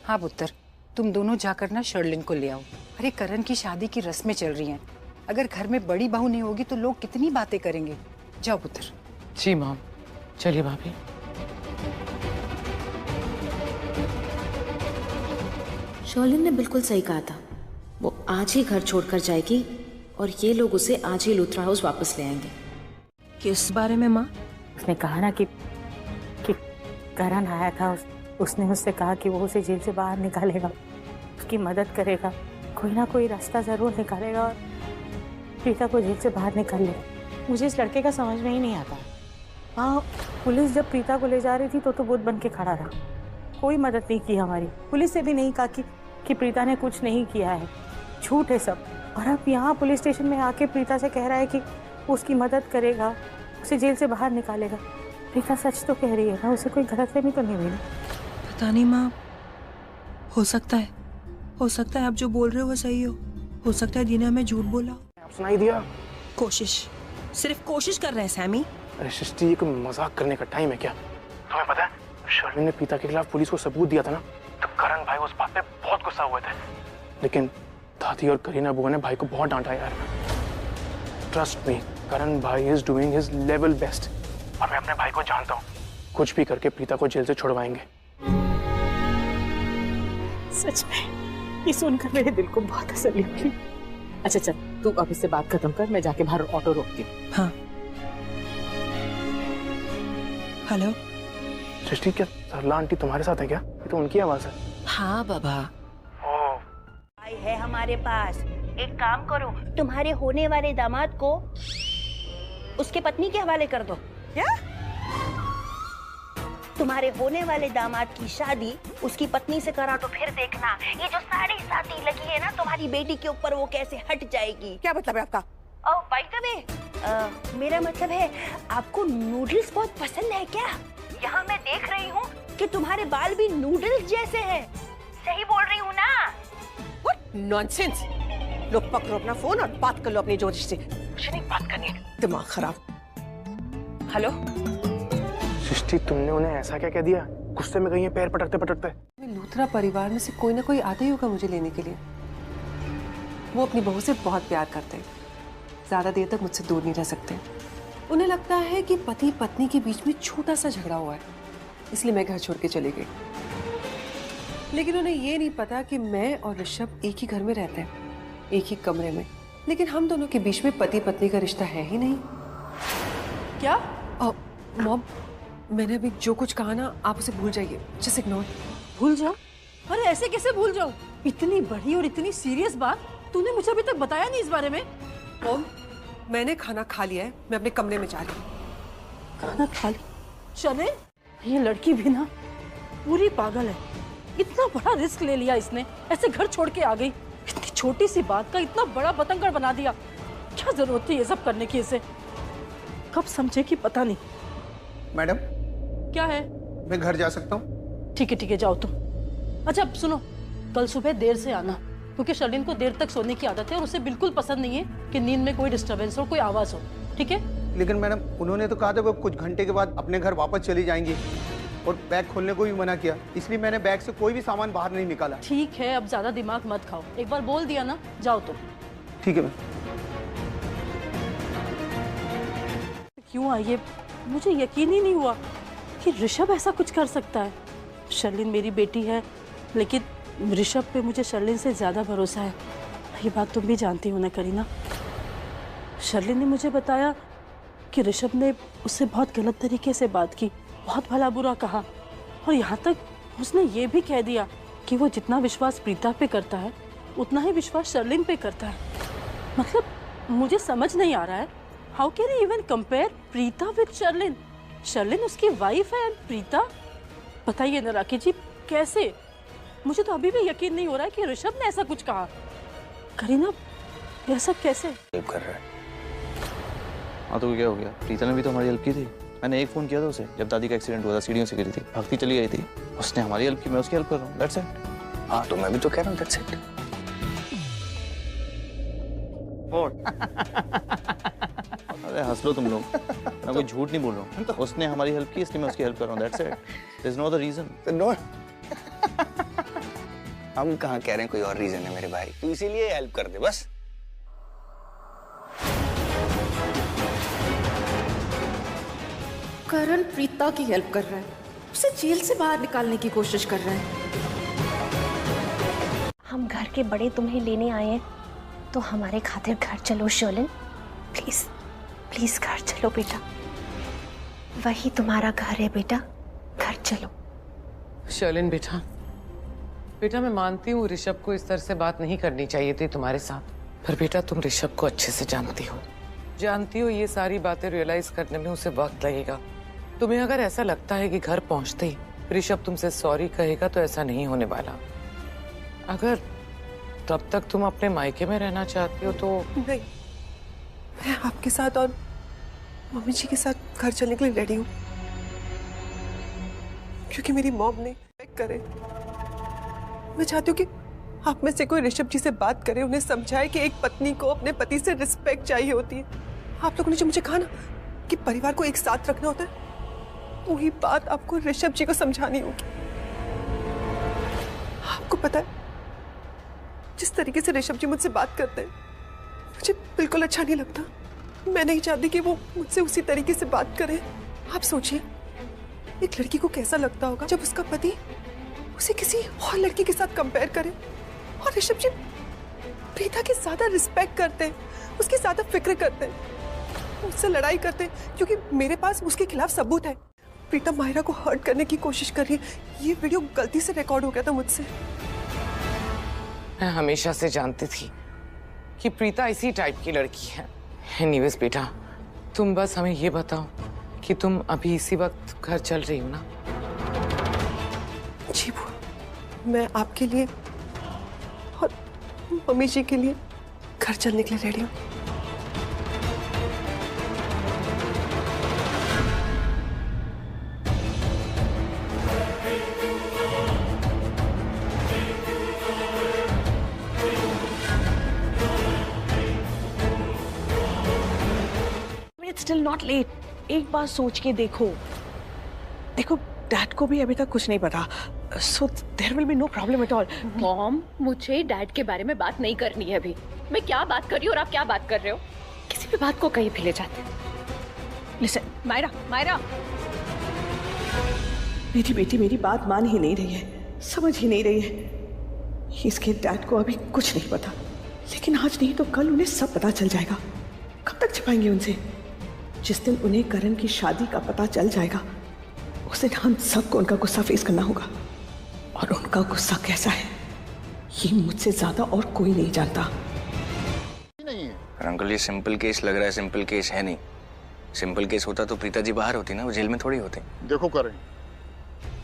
हाँ पुत्र, तुम दोनों जाकर ना शर्लिन को ले आओ। अरे करण की शादी की रस्में चल रही हैं, अगर घर में बड़ी बहू नहीं होगी तो लोग कितनी बातें करेंगे। जाओ पुत्र। जी मॉम, चलिए भाभी। शर्लिन ने बिल्कुल सही कहा था, वो आज ही घर छोड़कर जाएगी और ये लोग उसे आज ही लूथरा हाउस वापस ले आएंगे। किस बारे में माँ? उसने कहा ना कि करण आया था, उसने उससे कहा कि वो उसे जेल से बाहर निकालेगा, उसकी मदद करेगा, कोई ना कोई रास्ता जरूर निकालेगा और प्रीता को जेल से बाहर निकाल लेगा। मुझे इस लड़के का समझ में ही नहीं आता। हाँ, पुलिस जब प्रीता को ले जा रही थी तो बुत बन के खड़ा रहा, कोई मदद नहीं की हमारी। पुलिस से भी नहीं कहा कि प्रीता ने कुछ नहीं किया है, झूठ है सब। और अब यहाँ पुलिस स्टेशन में आके प्रीता से कह रहा है कि उसकी मदद करेगा, उसे जेल से बाहर निकालेगा। प्रीता सच तो कह रही है ना, उसे कोई गलतफहमी तो नहीं हुई ना? पता नहीं माँ, हो सकता है आप जो बोल रहे हो वो सही हो सकता है दीना हमें झूठ बोला। आप सुनाई दिया? कोशिश, सिर्फ कोशिश कर रहे हैं सैमी। अरे सृष्टि, ये कोई मजाक करने का टाइम है क्या? तुम्हें पता है शर्लिन ने प्रीता के खिलाफ पुलिस को सबूत दिया था ना, तो करण भाई उस बात पे बहुत गुस्सा हुए थे, लेकिन दादी और करीना बुआ ने भाई को बहुत डांटा यार। ट्रस्ट मी, करण भाई is doing his level best, और मैं अपने भाई को जानता हूँ, कुछ भी करके प्रीता को जेल से छुड़वाएंगे। सच में ये सुनकर मेरे दिल को बहुत तसल्ली हुई। अच्छा चल, तू अब इससे बात खत्म कर, मैं जाके बाहर ऑटो रोकती हूँ। हाँ। हेलो सृष्टि, क्या सरला आंटी तुम्हारे साथ है क्या? ये तो उनकी आवाज है। हाँ बाबा। भाई है हमारे पास, एक काम करो, तुम्हारे होने वाले दामाद को उसके पत्नी के हवाले कर दो। क्या? तुम्हारे होने वाले दामाद की शादी उसकी पत्नी से करा तो फिर देखना ये जो साड़ी साथी लगी है ना तुम्हारी बेटी के ऊपर, वो कैसे हट जाएगी। क्या मतलब है आपका? ओह बाय द वे, मेरा मतलब है आपको नूडल्स बहुत पसंद है क्या? यहाँ मैं देख रही हूँ कि तुम्हारे बाल भी नूडल्स जैसे हैं। सही बोल रही हूँ ना? What nonsense! लो पकड़ो अपना फोन और बात कर लो अपनी ज्योतिष से। मुझे नहीं बात करनी है, दिमाग खराब। हेलो सृष्टि, तुमने उन्हें ऐसा क्या कह दिया? गुस्से में गई है पैर पटकते पटकते। लूथरा परिवार में से कोई ना कोई आता ही होगा मुझे लेने के लिए। वो अपनी बहू से बहुत प्यार करते हैं, ज्यादा देर तक मुझसे दूर नहीं रह सकते। उन्हें लगता है कि पति पत्नी के बीच में छोटा सा झगड़ा हुआ है, इसलिए मैं घर छोड़ के चली गई। लेकिन उन्हें ये नहीं पता कि मैं और ऋषभ एक ही घर में रहते हैं, एक ही कमरे में, लेकिन हम दोनों के बीच में पति पत्नी का रिश्ता है ही नहीं। क्या? मॉम, मैंने अभी जो कुछ कहा ना, आप उसे भूल जाइए, जस्ट इग्नोर। भूल जाओ? अरे ऐसे कैसे भूल जाऊं? इतनी बड़ी और इतनी सीरियस बात तूने मुझे अभी तक बताया नहीं इस बारे में। ओम, मैंने खाना खा लिया है, मैं अपने कमरे में जा रही हूँ। खाना खा लिया? चले, ये लड़की भी ना पूरी पागल है। इतना बड़ा रिस्क ले लिया इसने, ऐसे घर छोड़ के आ गई। इतनी छोटी सी बात का इतना बड़ा बतंगड़ बना दिया। क्या जरूरत थी ये सब करने की इसे? कब समझे कि पता नहीं। मैडम, क्या है? मैं घर जा सकता हूँ? ठीक है जाओ तुम। अच्छा सुनो, कल सुबह देर से आना, क्योंकि शर्लिन को देर तक सोने की आदत है और उसे बिल्कुल पसंद नहीं है कि नींद में कोई डिस्टरबेंस हो, कोई आवाज हो। ठीक है? लेकिन मैडम, उन्होंने तो कहा था वो कुछ घंटे के बाद अपने घर वापस चली जाएंगी और बैग खोलने को भी मना किया, इसलिए मैंने बैग से कोई भी सामान बाहर नहीं निकाला। ठीक है, अब ज्यादा दिमाग मत खाओ, एक बार बोल दिया ना, जाओ तुम। ठीक है मैम। क्यों आई है? मुझे यकीन ही नहीं हुआ कि ऋषभ ऐसा कुछ कर सकता है। शर्लिन मेरी बेटी है, लेकिन ऋषभ पे मुझे शर्लिन से ज्यादा भरोसा है। ये बात तुम भी जानती हो ना करीना। शर्लिन ने मुझे बताया कि ऋषभ ने उससे बहुत गलत तरीके से बात की, बहुत भला बुरा कहा, और यहाँ तक उसने ये भी कह दिया कि वो जितना विश्वास प्रीता पे करता है उतना ही विश्वास शर्लिन पे करता है। मतलब मुझे समझ नहीं आ रहा है, how can you even compare Preeta with Sherlyn? Sherlyn उसकी वाइफ है, प्रीता। बताइए ना राकेश जी, कैसे? मुझे तो अभी भी यकीन नहीं हो रहा है कि ऋषभ ने ऐसा कुछ कहा। करीना, ऐसा कैसे? हेल्प कर रहा है। हाँ तो क्या हो गया? प्रीता ने भी तो हमारी हेल्प की थी। मैंने एक फोन किया था उसे जब दादी का एक्सीडेंट हुआ था, सीढ़ियों से गिरी थी, भागती चली गई थी। उसने हमारी हेल्प की, मैं उसकी हेल्प कर रहा हूँ। That's it. हाँ तो मैं भी तो कह रहा हूँ, दैट्स इट। अरे हंस लो तुम लोग, मैं कोई झूठ नहीं बोल रहा हूँ। उसने हमारी हेल्प की, इसलिए मैं उसकी हेल्प कर रहा हूँ। That's it, there is no other reason. No, हम कहाँ कह रहे हैं कोई और रीजन है मेरे भाई, तू इसीलिए हेल्प कर दे बस। करण प्रीता की हेल्प कर रहा है, उसे जेल से बाहर निकालने की कोशिश कर रहा है। हम घर के बड़े तुम्हें लेने आए हैं, तो हमारे खातिर घर चलो शर्लिन, प्लीज प्लीज घर चलो बेटा, वही तुम्हारा घर है बेटा, घर चलो। शर्लिन बेटा, बेटा मैं मानती हूँ ऋषभ को इस तरह से बात नहीं करनी चाहिए थी तुम्हारे साथ, पर बेटा तुम ऋषभ को अच्छे से जानती हो ये सारी बातें रियलाइज करने में उसे वक्त लगेगा। तुम्हें अगर ऐसा लगता है कि घर पहुंचते ही ऋषभ तुमसे सॉरी कहेगा तो ऐसा नहीं होने वाला। अगर तब तक तुम अपने मायके में रहना चाहती हो तो नहीं, मैं आपके साथ और मम्मी जी के साथ घर चलने के लिए रेडी हूँ, क्योंकि मेरी मॉम ने करे। मैं चाहती हूँ कि आप में से कोई ऋषभ जी से बात करे, उन्हें समझाए कि एक पत्नी को अपने पति से रिस्पेक्ट चाहिए होती है। आप लोगों ने जो मुझे कहा ना कि परिवार को एक साथ रखना होता है, वही बात आपको ऋषभ जी को समझानी होगी। आपको पता है जिस तरीके से ऋषभ जी मुझसे बात करते हैं, मुझे बिल्कुल अच्छा नहीं लगता। मैं नहीं चाहती कि वो मुझसे उसी तरीके से बात करे। आप सोचिए एक लड़की को कैसा लगता होगा जब उसका पति उसे किसी और लड़की के साथ कंपेयर करे। और ऋषभ जी प्रीता की ज्यादा रिस्पेक्ट करते हैं, उसकी ज्यादा फिक्र करते हैं, उससे लड़ाई करते हैं क्योंकि मेरे पास उसके खिलाफ सबूत है। प्रीता माहिरा को हर्ट करने की कोशिश कर रही है। ये वीडियो गलती से रिकॉर्ड हो गया था मुझसे। मैं हमेशा से जानती थी कि प्रीता इसी टाइप की लड़की है। एनीवेज बेटा, तुम बस हमें ये बताओ कि तुम अभी इसी वक्त घर चल रही हो ना? जी बुआ, मैं आपके लिए और मम्मी जी के लिए घर चलने के लिए रेडी हूँ। Still not late. एक बार सोच के देखो। देखो डैड को भी अभी तक कुछ नहीं पता, so there will be no problem at all. Mom, मुझे डैड के बारे में बात नहीं करनी है अभी। मैं क्या बात कर रही हूँ और आप क्या बात कर रहे हो? किसी भी बात को कहीं भी ले जाते। Listen, मायरा, मेरी बेटी मेरी बात मान ही नहीं रही है, समझ ही नहीं रही है। इसके डैड को अभी कुछ नहीं पता, लेकिन आज नहीं तो कल उन्हें सब पता चल जाएगा। कब तक छिपाएंगे उनसे? जिस दिन उन्हें करण की शादी का पता चल जाएगा उस दिन हम सबको उनका गुस्सा फेस करना होगा, और उनका गुस्सा कैसा है ये मुझसे ज्यादा और कोई नहीं जानता। अंकल ये सिंपल केस लग रहा है, सिंपल केस है नहीं। सिंपल केस होता तो प्रीता जी बाहर होती ना, वो जेल में थोड़ी होती। देखो करण,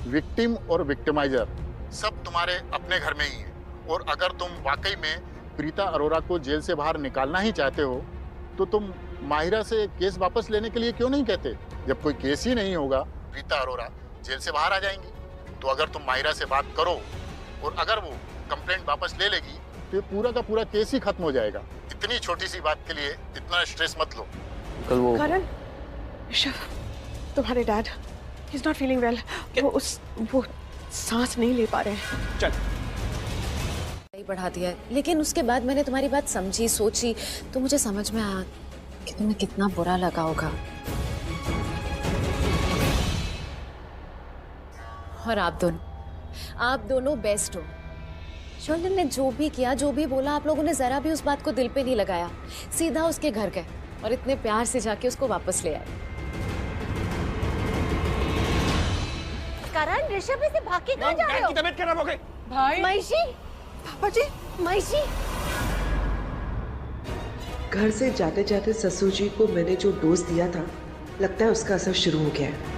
विक्टिम और विक्टिमाइजर सब तुम्हारे अपने घर में ही है, और अगर तुम वाकई में प्रीता अरोरा को जेल से बाहर निकालना ही चाहते हो तो तुम माहिरा से केस वापस लेने के लिए क्यों नहीं कहते? जब कोई केस ही नहीं होगा, प्रीता अरोरा जेल से बाहर आ जाएंगी। तो अगर तुम माहिरा से बात करो और अगर वो कंप्लेंट वापस ले लेगी तो ये पूरा का पूरा केस ही खत्म हो जाएगा। इतनी छोटी सी बात के लिए इतना स्ट्रेस मत लो। कल वो करण, ऋषभ, तुम्हारे dad he is not feeling well. वो सांस नहीं ले पा रहे हैं। चल बढ़ा दिया है, लेकिन उसके बाद मैंने तुम्हारी बात समझी, सोची, तो मुझे समझ में आया कि तुम्हें कितना बुरा लगा होगा। और आप दोनों बेस्ट हो। शर्लिन ने जो भी किया, जो भी बोला, आप लोगों ने जरा भी उस बात को दिल पे नहीं लगाया, सीधा उसके घर गए और इतने प्यार से जाके उसको वापस ले आए। करण, ऋषभ से भाग के कहाँ जा रहे हो? तबीयत खराब हो गई। भाई महिषी, पापा जी, महिषी। घर से जाते जाते ससुर जी को मैंने जो डोज दिया था, लगता है उसका असर शुरू हो गया है।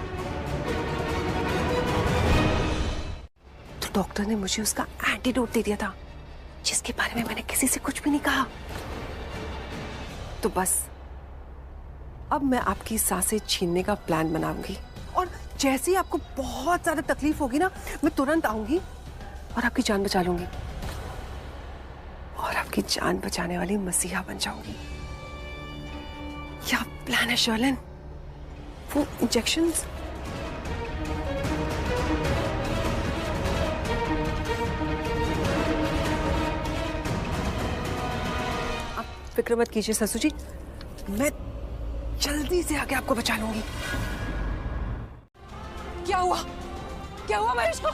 तो डॉक्टर ने मुझे उसका एंटीडोट दे दिया था, जिसके बारे में मैंने किसी से कुछ भी नहीं कहा। तो बस अब मैं आपकी सांसें छीनने का प्लान बनाऊंगी, और जैसे ही आपको बहुत ज्यादा तकलीफ होगी ना, मैं तुरंत आऊंगी और आपकी जान बचा लूंगी, और आपकी जान बचाने वाली मसीहा बन जाऊंगी। क्या प्लान है शर्लिन? वो इंजेक्शंस? आप फिक्र मत कीजिए ससुर जी, मैं जल्दी से आके आपको बचा लूंगी। क्या हुआ? क्या हुआ महेश को?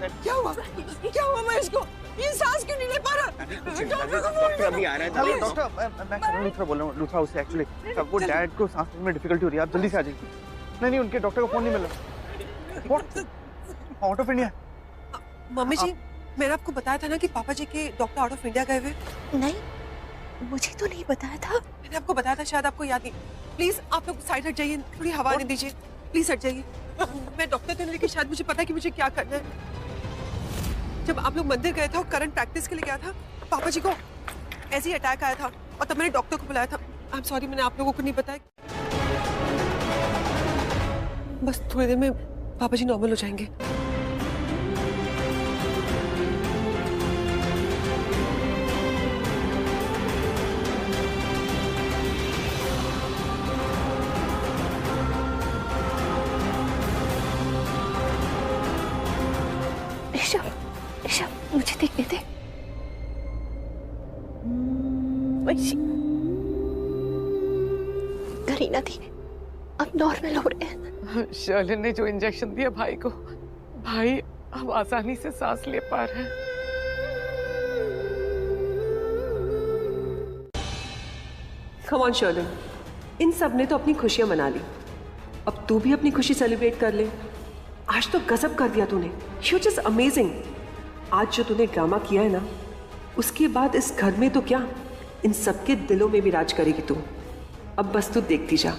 क्या हुआ? क्या हुआ महेश को? ये सांस क्यों नहीं ले पा रहा? डॉक्टर अभी आ रहा है। डॉक्टर मैं करण लूथरा बोल रहा हूँ, लूथरा उससे एक्चुअली वो डैड को सांस लेने में डिफिकल्टी हो रही है, आप जल्दी से आ जाइए। नहीं उनके डॉक्टर का फोन नहीं मिल रहा। Out of India. मम्मी जी, मैंने आपको बताया था ना कि पापा जी के डॉक्टर आउट ऑफ इंडिया गए हुए। नहीं, मुझे तो नहीं बताया था। मैंने आपको बताया था, शायद आपको याद नहीं। प्लीज आप लोग साइड हट जाइए, थोड़ी हवा आने दीजिए। प्लीज हट जाइए। मैं डॉक्टर तो नहीं, लेकिन शायद मुझे पता है कि मुझे क्या करना है। जब आप लोग मंदिर गए थे और करण प्रैक्टिस के लिए गया था, पापा जी को ऐसे ही अटैक आया था, और तब मैंने डॉक्टर को बुलाया था। आई एम सॉरी, मैंने आप लोगों को नहीं बताया। बस थोड़ी देर में पापा जी नॉर्मल हो जाएंगे। ऋषभ, मुझे देखने दे। करीना दी अब नॉर्मल हो रहे हैं। शर्लिन ने जो इंजेक्शन दिया भाई को, भाई अब आसानी से सांस ले पा रहे हैं। कम ऑन शर्लिन, इन सब ने तो अपनी खुशियां मना ली, अब तू भी अपनी खुशी सेलिब्रेट कर ले। आज तो गजब कर दिया तूने, यू जस्ट अमेजिंग। आज जो तूने ड्रामा किया है ना, उसके बाद इस घर में तो क्या, इन सबके दिलों में भी राज करेगी तू। अब बस तू देखती जा,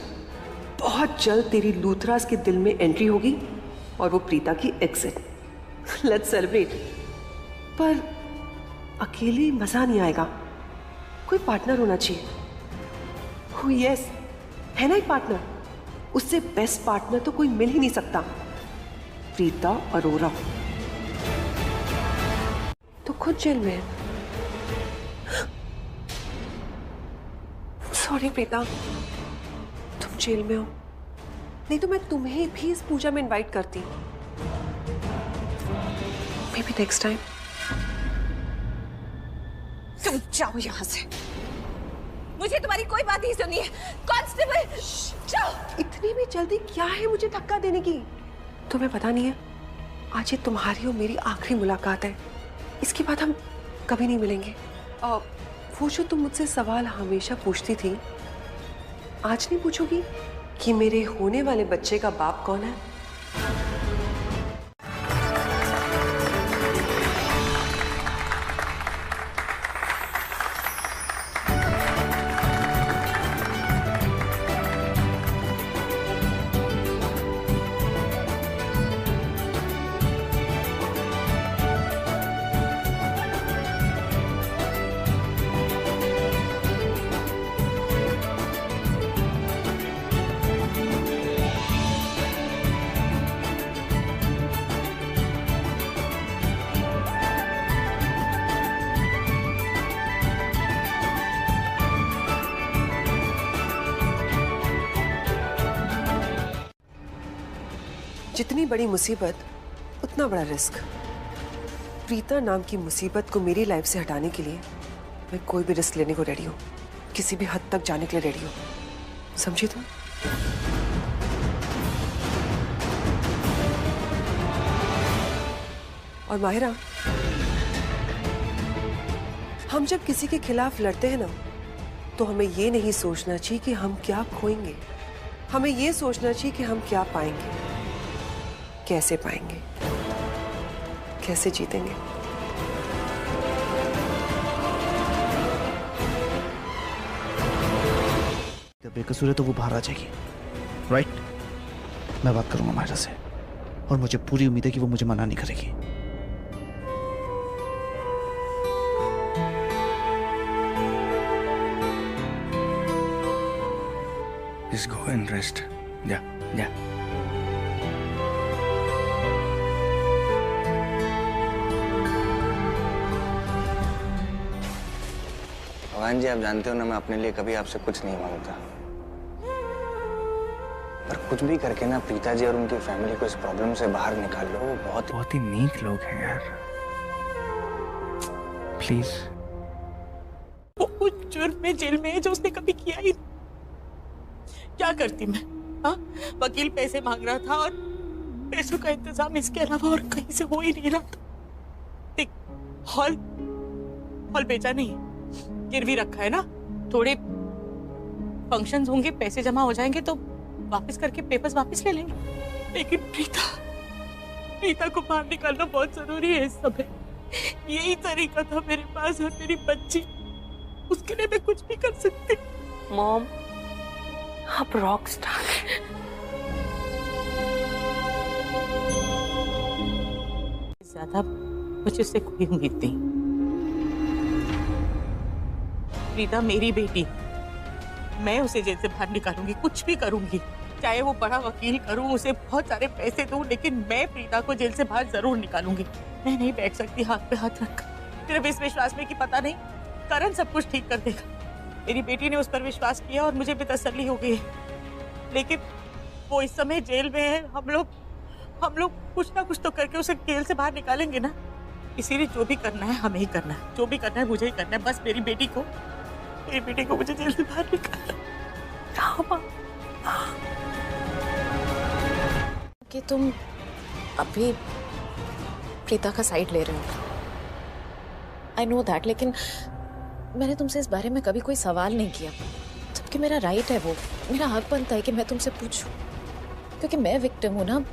बहुत जल्द तेरी लूथरास के दिल में एंट्री होगी और वो प्रीता की एग्जिट। Let's celebrate. पर अकेले मजा नहीं आएगा, कोई पार्टनर होना चाहिए। oh, yes, है ना एक पार्टनर, उससे बेस्ट पार्टनर तो कोई मिल ही नहीं सकता। प्रीता अरोरा तो खुद जेल में है। सॉरी प्रीता, तुम जेल में हो, नहीं तो मैं तुम्हें भी इस पूजा में इनवाइट करती। May be next time. तुम जाओ यहाँ से, मुझे तुम्हारी कोई बात नहीं सुननी है। कांस्टेबल, जाओ। इतनी भी जल्दी क्या है मुझे धक्का देने की? तुम्हें पता नहीं है, आज ये तुम्हारी और मेरी आखिरी मुलाकात है, इसके बाद हम कभी नहीं मिलेंगे। वो जो तुम मुझसे सवाल हमेशा पूछती थी, आज नहीं पूछोगी कि मेरे होने वाले बच्चे का बाप कौन है? जितनी बड़ी मुसीबत उतना बड़ा रिस्क। प्रीता नाम की मुसीबत को मेरी लाइफ से हटाने के लिए मैं कोई भी रिस्क लेने को रेडी हूँ, किसी भी हद तक जाने के लिए रेडी हूँ, समझी तुम? और माहिरा, हम जब किसी के खिलाफ लड़ते हैं ना, तो हमें ये नहीं सोचना चाहिए कि हम क्या खोएंगे, हमें ये सोचना चाहिए कि हम क्या पाएंगे, कैसे पाएंगे, कैसे जीतेंगे। जब बेकसूर है तो वो बाहर आ जाएगी, राइट? मैं बात करूंगा मायरा से और मुझे पूरी उम्मीद है कि वो मुझे मना नहीं करेगी। Just go and rest. जा, जा। भगवान जी, आप जानते हो ना, मैं अपने लिए कभी आपसे कुछ नहीं मांगता, पर कुछ भी करके ना प्रीता जी और उनकी फैमिली को इस प्रॉब्लम से बाहर निकाल लो। वो बहुत ही नीक लोग हैं यार, प्लीज। वो कुछ जुर्म में जेल में है जो उसने कभी किया ही नहीं। क्या करती मैं? हाँ, वकील पैसे मांग रहा था और पैसों का इंतजाम इसके अलावा और कहीं से हो ही नहीं रहा था। देख, हॉल बेचा नहीं, गिरवी रखा है ना। थोड़े फंक्शंस होंगे, पैसे जमा हो जाएंगे तो वापस करके पेपर्स वापस ले लेंगे। लेकिन प्रीता को बाहर निकालना बहुत जरूरी है इस समय। यही तरीका था मेरे पास, और मेरी बच्ची, उसके लिए मैं कुछ भी कर सकती। मॉम, आप रॉक स्टार हैं। ज्यादा मुझे उससे कोई उम्मीद नहीं। प्रीता मेरी बेटी, मैं उसे जेल से बाहर निकालूंगी, कुछ भी करूंगी, चाहे वो बड़ा वकील करूं, उसे बहुत सारे पैसे दूं, लेकिन मैं प्रीता को जेल से बाहर जरूर निकालूंगी। मैं नहीं बैठ सकती हाथ पे हाथ रख, सिर्फ इस विश्वास में कि पता नहीं करण सब कुछ ठीक कर देगा। मेरी बेटी ने उस पर विश्वास किया और मुझे भी तसल्ली हो गई, लेकिन वो इस समय जेल में है। हम लोग कुछ ना कुछ तो करके उसे जेल से बाहर निकालेंगे ना। इसीलिए जो भी करना है हमें ही करना है, जो भी करना है मुझे ही करना है। बस मेरी बेटी को मुझे जेल से बाहर निकालना। कि तुम अभी प्रीता का साइड ले रहे हो, आई नो दैट, लेकिन मैंने तुमसे इस बारे में कभी कोई सवाल नहीं किया, जबकि मेरा राइट है, वो मेरा हक बनता है कि मैं तुमसे पूछूं, क्योंकि मैं विक्टिम हूं ना।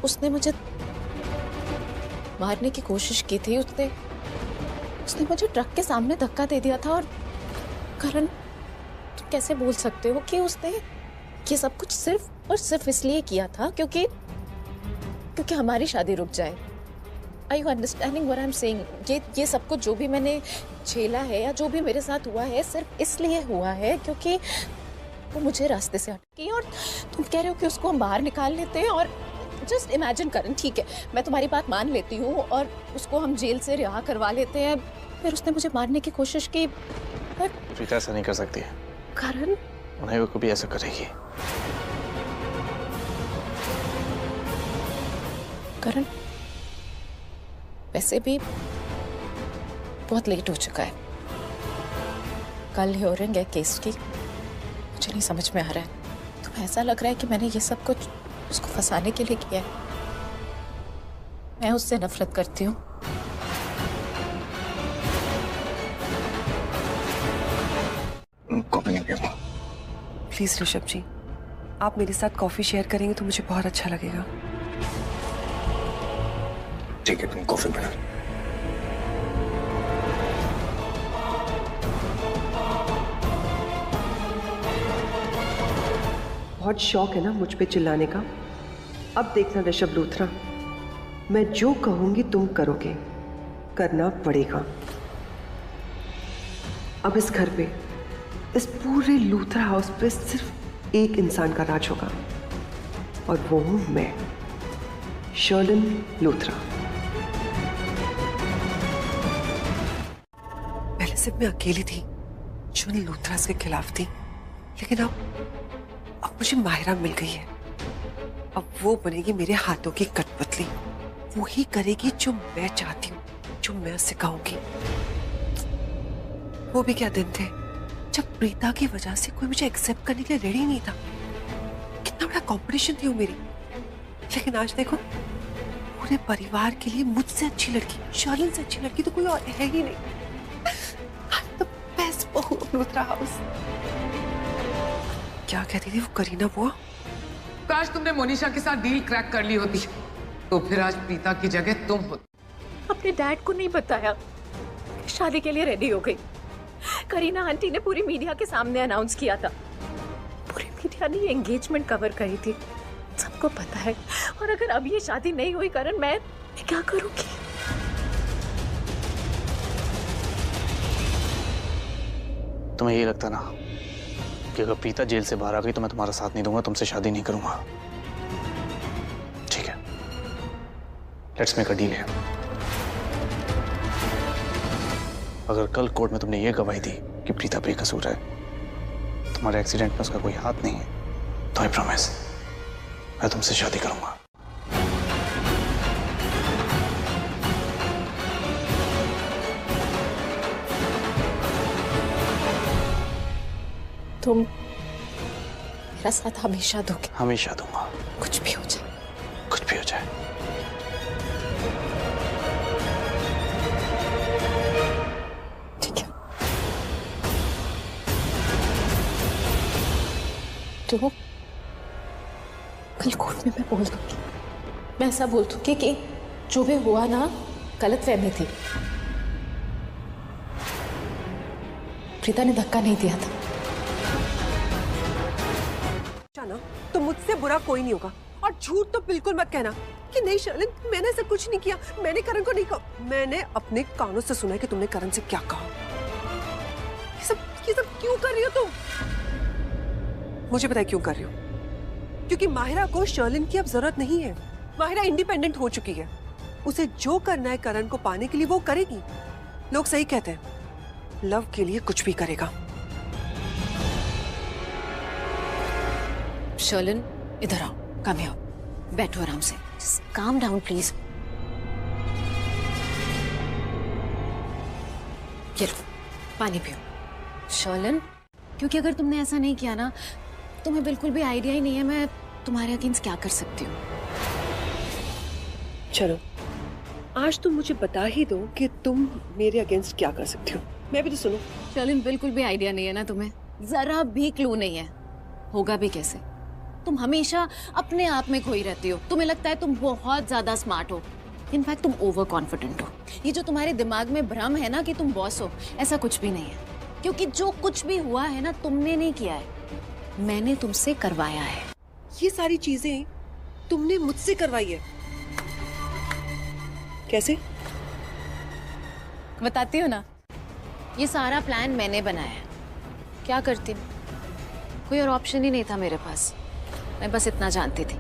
उसने मुझे मारने की कोशिश की थी, उसने मुझे ट्रक के सामने धक्का दे दिया था। और करण, तुम कैसे बोल सकते हो कि उसने ये सब कुछ सिर्फ और सिर्फ इसलिए किया था क्योंकि हमारी शादी रुक जाए? Are you understanding what I'm saying? ये सब कुछ जो भी मैंने झेला है या जो भी मेरे साथ हुआ है, सिर्फ इसलिए हुआ है क्योंकि वो मुझे रास्ते से हटकी। और तुम कह रहे हो कि उसको हम बाहर निकाल लेते हैं। और जस्ट इमेजिन करण, ठीक है, मैं तुम्हारी बात मान लेती हूँ और उसको हम जेल से रिहा करवा लेते हैं, फिर उसने मुझे मारने की कोशिश की। प्रीता ऐसा नहीं कर सकती है। करण, उन्हें वो कभी ऐसा करेगी? करण, वैसे भी बहुत लेट हो चुका है। कल हियरिंग है केस की, मुझे नहीं समझ में आ रहा है। तुम्हें ऐसा लग रहा है कि मैंने ये सब कुछ उसको फंसाने के लिए किया है? मैं उससे नफरत करती हूँ। कॉफी नहीं पिया? प्लीज ऋषभ जी, आप मेरे साथ कॉफी शेयर करेंगे तो मुझे बहुत अच्छा लगेगा। ठीक है, तुम कॉफी बना। बहुत शौक है ना मुझ पे चिल्लाने का। अब देखना ऋषभ लूथरा, मैं जो कहूंगी तुम करोगे, करना पड़ेगा। अब इस घर पे, इस पूरे लूथरा हाउस पे सिर्फ एक इंसान का राज होगा, और वो हूं मैं, शर्लिन लूथरा। पहले सिर्फ मैं अकेली थी जो इन लूथरास के खिलाफ थी, लेकिन अब मुझे माहिरा मिल गई है। अब वो बनेगी मेरे हाथों की कठपुतली। वो ही करेगी जो मैं चाहती हूँ, जो मैं उससे कहूंगी। वो भी क्या दिन थे जब प्रीता की वजह से कोई मुझे एक्सेप्ट करने के लिए रेडी नहीं था। कितना बड़ा कंपटीशन थी वो मेरी। लेकिन आज देखो, पूरे परिवार के लिए मुझसे अच्छी लड़की, शर्लिन से अच्छी लड़की तो कोई और है ही नहीं। तो बेस्ट बहू लूथरा हाउस। क्या कहती थी वो करीना बुआ? काश तुमने मोनिशा के साथ डील क्रैक कर ली होती तो फिर आज प्रीता की जगह तुम होती। अपने डैड को नहीं बताया, शादी के लिए रेडी हो गई। करीना आंटी ने पूरी मीडिया के सामने अनाउंस किया था। पूरी मीडिया ने ये एंगेजमेंट कवर करी थी, सबको पता है। और अगर अब ये शादी नहीं हुई करण, मैं क्या करूंगी? तुम्हें ये लगता ना कि अगर प्रीता जेल से बाहर आ गई तो मैं तुम्हारा साथ नहीं दूंगा, तुमसे शादी नहीं करूंगा? ठीक है, लेट्स मेक अ डील है। अगर कल कोर्ट में तुमने ये गवाही दी कि प्रीता बेकसूर है, तुम्हारे एक्सीडेंट में उसका कोई हाथ नहीं है, तो आई प्रॉमिस मैं तुमसे शादी करूंगा। तुम मेरा साथ हमेशा दोगे? हमेशा दूंगा, कुछ भी हो जाए। कुछ भी हो जाए। ठीक है। तो कल कोर्ट में मैं बोल दूंगी, मैं ऐसा बोल दूंगी कि जो भी हुआ ना गलतफहमी थी, प्रीता ने धक्का नहीं दिया था। ना तो मुझसे बुरा कोई नहीं होगा। और झूठ तो बिल्कुल मत कहना कि नहीं शर्लिन, मैंने ऐसा कुछ नहीं किया, मैंने करण को नहीं कहा। मैंने अपने कानों से सुना है कि तुमने करण से क्या कहा। ये सब क्यों कर रही हो तुम? मुझे पता है क्यों कर रही हो। क्योंकि माहिरा को शर्लिन की अब जरूरत नहीं है। माहिरा इंडिपेंडेंट हो चुकी है। उसे जो करना है करण को पाने के लिए वो करेगी। लोग सही कहते हैं, लव के लिए कुछ भी करेगा। शर्लिन इधर आओ, कम आओ, बैठो आराम से। Calm down please. ये लो, पानी पियो। शर्लिन, क्योंकि अगर तुमने ऐसा नहीं किया ना, तुम्हें बिल्कुल भी आइडिया ही नहीं है मैं तुम्हारे अगेंस्ट क्या कर सकती हूँ। चलो आज तुम मुझे बता ही दो कि तुम मेरे अगेंस्ट क्या कर सकती हो। मैं भी तो सुनो। शर्लिन, बिल्कुल भी आइडिया नहीं है ना तुम्हें, जरा भी क्लू नहीं है। होगा भी कैसे? तुम हमेशा अपने आप में खोई रहती हो। तुम्हें लगता है तुम बहुत ज्यादा स्मार्ट हो। इनफैक्ट तुम ओवर कॉन्फिडेंट हो। ये जो तुम्हारे दिमाग में भ्रम है ना कि तुम बॉस हो, ऐसा कुछ भी नहीं है। क्योंकि जो कुछ भी हुआ है ना, तुमने नहीं किया है, मैंने तुमसे करवाया है। ये सारी चीजें तुमने मुझसे करवाई है। कैसे? बताती हूँ ना। ये सारा प्लान मैंने बनाया है। क्या करती? कोई और ऑप्शन ही नहीं था मेरे पास। मैं बस इतना जानती थी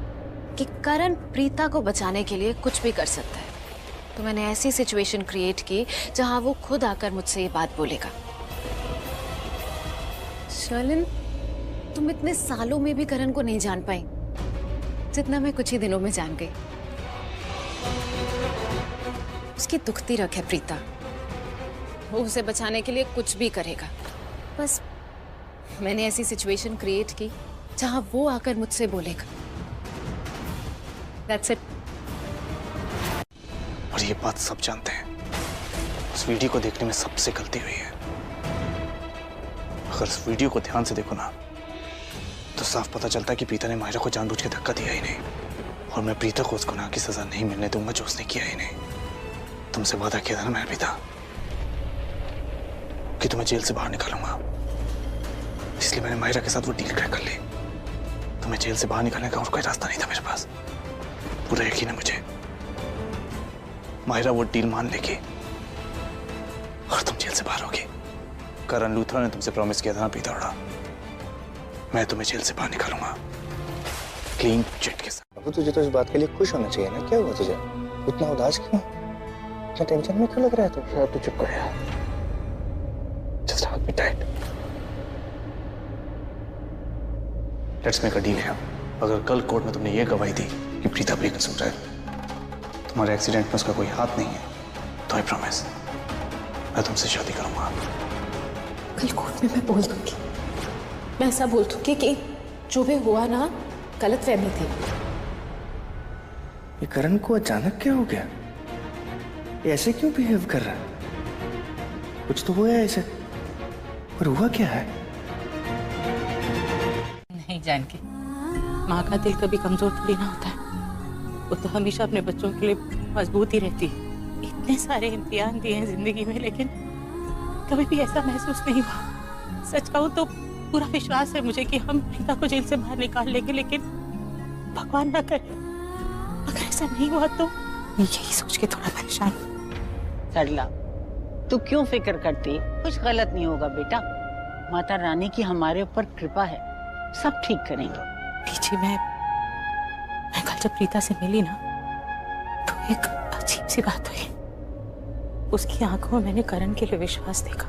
कि करण प्रीता को बचाने के लिए कुछ भी कर सकता है। तो मैंने ऐसी सिचुएशन क्रिएट की जहां वो खुद आकर मुझसे ये बात बोलेगा। शर्लिन, तुम इतने सालों में भी करण को नहीं जान पाई जितना मैं कुछ ही दिनों में जान गई। उसकी दुखती रख है प्रीता। वो उसे बचाने के लिए कुछ भी करेगा। बस मैंने ऐसी सिचुएशन क्रिएट की जहां वो आकर मुझसे बोलेगा। That's it. और ये बात सब जानते हैं। उस वीडियो को देखने में सबसे गलती हुई है। अगर उस वीडियो को ध्यान से देखो ना, तो साफ पता चलता है कि प्रीता ने माहिरा को जानबूझ के धक्का दिया ही नहीं। और मैं प्रीता को उस गुनाह की सजा नहीं मिलने दूंगा जो उसने किया ही नहीं। तुमसे वादा किया था ना मैंने प्रीता कि तुम्हें जेल से बाहर निकालूंगा, इसलिए मैंने माहिरा के साथ वो डील क्रैक कर ली। तुम्हें जेल से बाहर निकालने का और कोई रास्ता नहीं था मेरे पास। पूरा यकीन है मुझे, माहिरा वो डील मान लेगी और तुम जेल से बाहर होगी। करण लूथरा ने तुमसे प्रॉमिस किया था ना प्रीता अरोड़ा, मैं तुम्हें जेल से बाहर निकालूंगा क्लीन चिट के साथ। अब तुझे तो इस बात के लिए खुश होना चाहिए ना। क्या हुआ तुझे? इतना उदास क्यों? इतना टेंशन में क्यों लग रहा है तू? यार तू चुप कर यार। Just hug me tight. Let's make a deal है। अगर कल कोर्ट में तुमने ये गवाही दी कि प्रीता बेकसूर है, तुम्हारे एक्सीडेंट में उसका कोई हाथ नहीं है, तो आई प्रॉमिस मैं तुमसे शादी करूंगा। कल कोर्ट में मैं बोल दूंगी, मैं ऐसा बोल दूंगी कि जो भी हुआ ना गलतफहमी थी। ये करण को अचानक क्या हो गया? ये ऐसे क्यों बिहेव कर रहा है? कुछ तो हुआ है ऐसे, पर हुआ क्या है? नहीं जानकी, माँ का दिल कभी कमजोर थोड़ी ना होता है। वो तो हमेशा अपने बच्चों के लिए मजबूत ही रहती है। इतने सारे इम्तिहान दिए हैं जिंदगी में, लेकिन कभी भी ऐसा महसूस नहीं हुआ। सच कहूँ तो पूरा विश्वास है मुझे कि हम प्रीता को जेल से बाहर निकाल लेंगे, लेकिन भगवान ना करे अगर ऐसा नहीं हुआ तो यही सोच के थोड़ा परेशान। सरला, तू क्यों फिक्र करती? कुछ गलत नहीं होगा बेटा। माता रानी की हमारे ऊपर कृपा है, सब ठीक करेंगे। पीछे मैं कल जब प्रीता से मिली ना, तो एक अजीब सी बात हुई। उसकी आंखों में मैंने करण के लिए विश्वास देखा।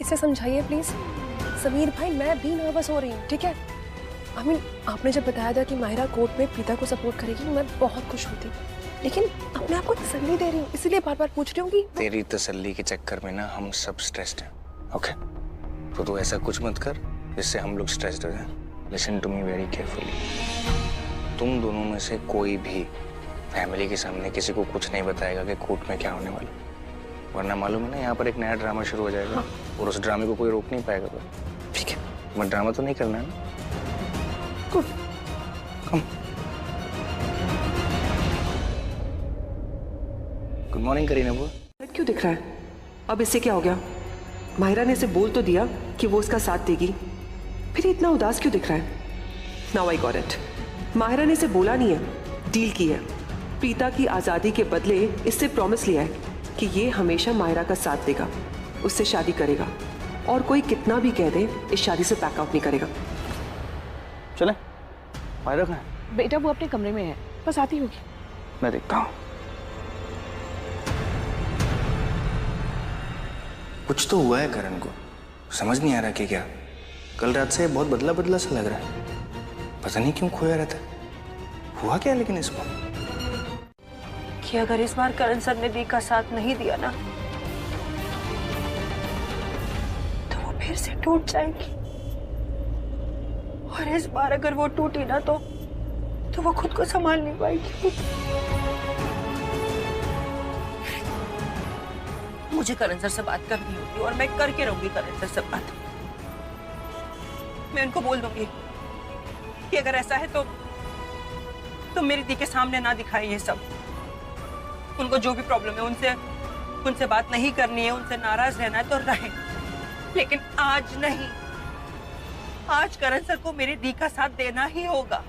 इसे समझाइए प्लीज। समीर भाई, मैं भी नर्वस हो रही हूँ, ठीक है? आपने जब बताया था कि माहिरा कोर्ट में प्रीता को सपोर्ट करेगी, मैं बहुत खुश होती, लेकिन अपने आप को तसल्ली दे रही हूँ, इसलिए बार बार पूछ रही हूँ कि तेरी तसल्ली के चक्कर में ना हम सब स्ट्रेस्ड हैं, ओके? तो तू ऐसा कुछ मत कर जिससे हम लोग स्ट्रेस्ड हो जाएं। Listen to me very carefully. तुम दोनों में से कोई भी फैमिली के सामने किसी को कुछ नहीं बताएगा कि कोर्ट में क्या होने वाला, वरना मालूम है ना यहाँ पर एक नया ड्रामा शुरू हो जाएगा। हाँ। और उस ड्रामे को कोई रोक नहीं पाएगा। ठीक है, मैं ड्रामा तो नहीं करना है ना? गुड मॉर्निंग करीना बुआ। क्यों दिख रहा है? अब इससे क्या हो गया? माहिरा ने इसे बोल तो दिया कि वो उसका साथ देगी, फिर इतना उदास क्यों दिख रहा है? Now I got it. Mahira ने इसे बोला नहीं है, डील की है। प्रीता की आजादी के बदले इससे प्रॉमिस लिया है कि ये हमेशा माहिरा का साथ देगा, उससे शादी करेगा, और कोई कितना भी कह दे इस शादी से बैक आउट नहीं करेगा। चले, माहिरा कहाँ है? बेटा वो अपने कमरे में है, बस आती होगी। मैं देखता हूँ। कुछ तो हुआ है करण को, समझ नहीं आ रहा कि क्या। कल रात से बहुत बदला बदला सा लग रहा है, पता नहीं क्यों खोया रहता है। हुआ क्या लेकिन इसको? कि अगर इस बार करण सर ने दी का साथ नहीं दिया ना, तो वो फिर से टूट जाएगी, और इस बार अगर वो टूटी ना तो वो खुद को संभाल नहीं पाएगी। मुझे करण सर से बात करनी होगी, और मैं करके रहूंगी करण सर से बात। मैं उनको बोल दूंगी कि अगर ऐसा है तो मेरी दी के सामने ना दिखाए ये सब। उनको जो भी प्रॉब्लम है उनसे बात नहीं करनी है, उनसे नाराज रहना है तो रहे, लेकिन आज नहीं। आज करण सर को मेरी दी का साथ देना ही होगा।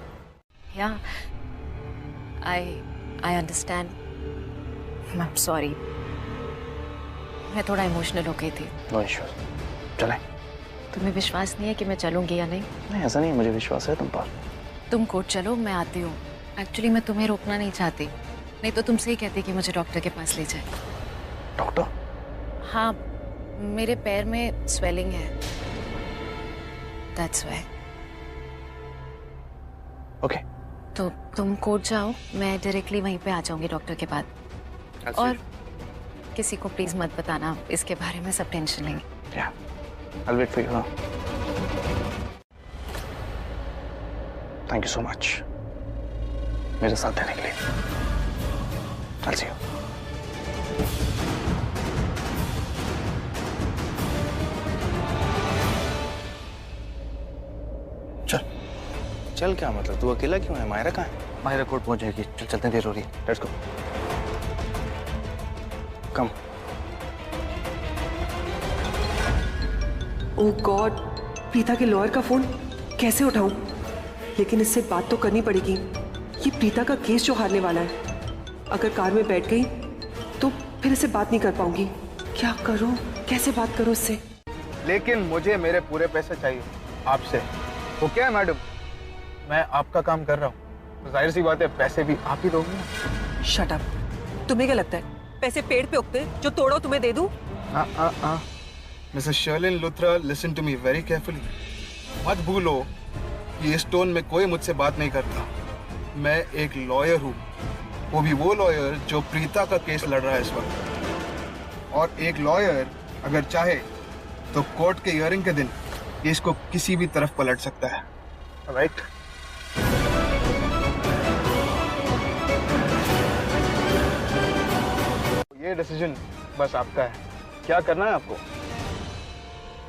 Yeah, I understand. I'm sorry. मैं थोड़ा इमोशनल हो गई थी। No issues. चलें। तुम्हें विश्वास नहीं है कि मैं चलूंगी या नहीं? नहीं, ऐसा नहीं है, मुझे विश्वास है तुम पर। तुम कोर्ट चलो, मैं आती हूँ। एक्चुअली मैं तुम्हें रोकना नहीं चाहती, नहीं तो तुमसे ही कहती कि मुझे डॉक्टर के पास ले जाए। डॉक्टर? हाँ, मेरे पैर में स्वेलिंग है, that's why. Okay. तो तुम कोर्ट जाओ, मैं डायरेक्टली वहीं पे आ जाऊंगी डॉक्टर के पास। और किसी को प्लीज मत बताना इसके बारे में, सब टेंशन लेंगे। Yeah. I'll wait for you now. Thank you so much. मेरे साथ देने के लिए। I'll see you. चल क्या मतलब, तू अकेला क्यों है? माहिरा कहाँ है? माहिरा कोर्ट पहुंच जाएगी, चल चलते हैं, देर हो रही है। Let's go. Come. Oh God, Preeta के लॉयर का फोन कैसे उठाऊं? लेकिन इससे बात तो करनी पड़ेगी। ये प्रीता का केस जो हारने वाला है, अगर कार में बैठ गई तो फिर इससे बात नहीं कर पाऊंगी। क्या करूं, कैसे बात करूं इससे? लेकिन मुझे मेरे पूरे पैसे चाहिए आपसे। वो क्या है मैडम, मैं आपका काम कर रहा हूँ, तो जाहिर सी बात है पैसे भी आप ही दोगे ना। Shut up. तुम्हें क्या लगता है पैसे पेड़ पे उगते, जो तोड़ो तुम्हें दे दूं? Mrs Sherlyn Luthra, listen to me very carefully. मत भूलो कि इस टोन में कोई मुझसे बात नहीं करता। मैं एक लॉयर हूँ, वो भी वो लॉयर जो प्रीता का केस लड़ रहा है इस वक्त। और एक लॉयर अगर चाहे तो कोर्ट के हियरिंग के दिन केस को किसी भी तरफ पलट सकता है, राइट? ये डिसीजन बस आपका है। क्या करना है आपको?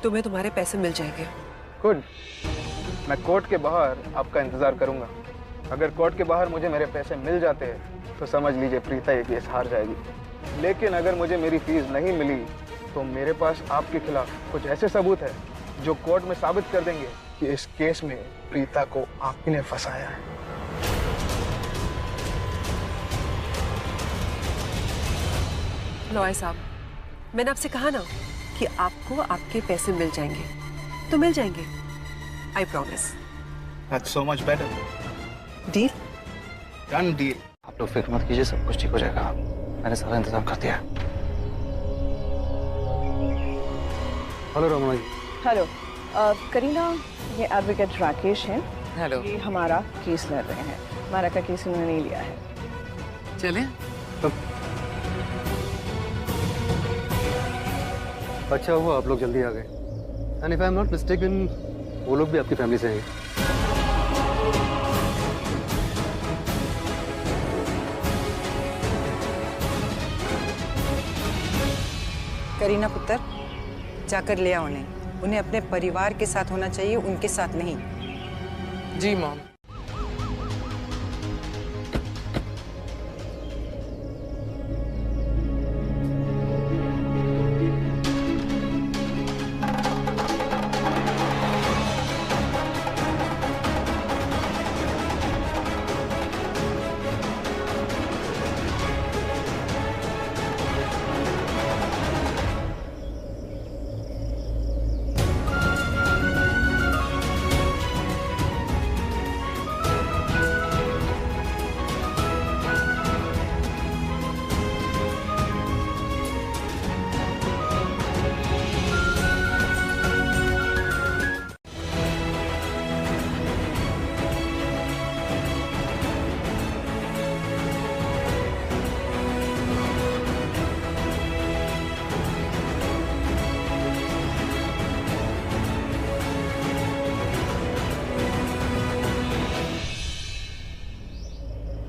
तुम्हें तुम्हारे पैसे मिल जाएंगे। गुड। मैं कोर्ट के बाहर आपका इंतजार करूंगा। अगर कोर्ट के बाहर मुझे मेरे पैसे मिल जाते हैं तो समझ लीजिए प्रीता ये केस हार जाएगी। लेकिन अगर मुझे मेरी फीस नहीं मिली तो मेरे पास आपके खिलाफ कुछ ऐसे सबूत है जो कोर्ट में साबित कर देंगे कि इस केस में प्रीता को आप ही ने फंसाया है। लॉयर साहब, मैंने आपसे कहा ना कि आपको आपके पैसे मिल जाएंगे, तो मिल जाएंगे। I promise. That's so much better. Deal? Done deal. आप लोग फिक्र मत कीजिए, सब कुछ ठीक हो जाएगा। मैंने सारा इंतजाम कर दिया है। हेलो रमना जी। हेलो करीना, ये एडवोकेट राकेश हैं। हेलो। ये हमारा केस लड़ रहे हैं। हमारा का केस उन्होंने नहीं लिया है। चलें? अच्छा हुआ आप लोग जल्दी आ गए। And if I am not mistaken वो लोग भी आपकी फैमिली से हैं। करीना पुत्र, जाकर ले आओ उन्हें। उन्हें अपने परिवार के साथ होना चाहिए, उनके साथ नहीं। जी मॉम।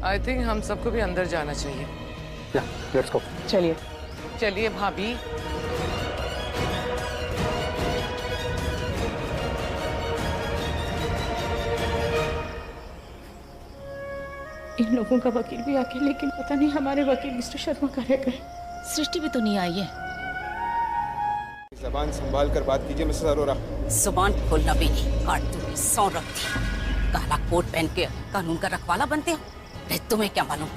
आई थिंक हम सबको भी अंदर जाना चाहिए। Let's go. चलिए। चलिए भाभी। इन लोगों का वकील भी आके, लेकिन पता नहीं हमारे वकील मिस्टर शर्मा का रह गए। सृष्टि भी तो नहीं आई है। जबान संभाल कर बात कीजिए मिसेस अरोरा। जुबान खोलना भी नहीं, काट दूंगी। सौ रख दी। काला कोट पहन के कानून का रखवाला बनते हो। नहीं, तुम्हें क्या मालूम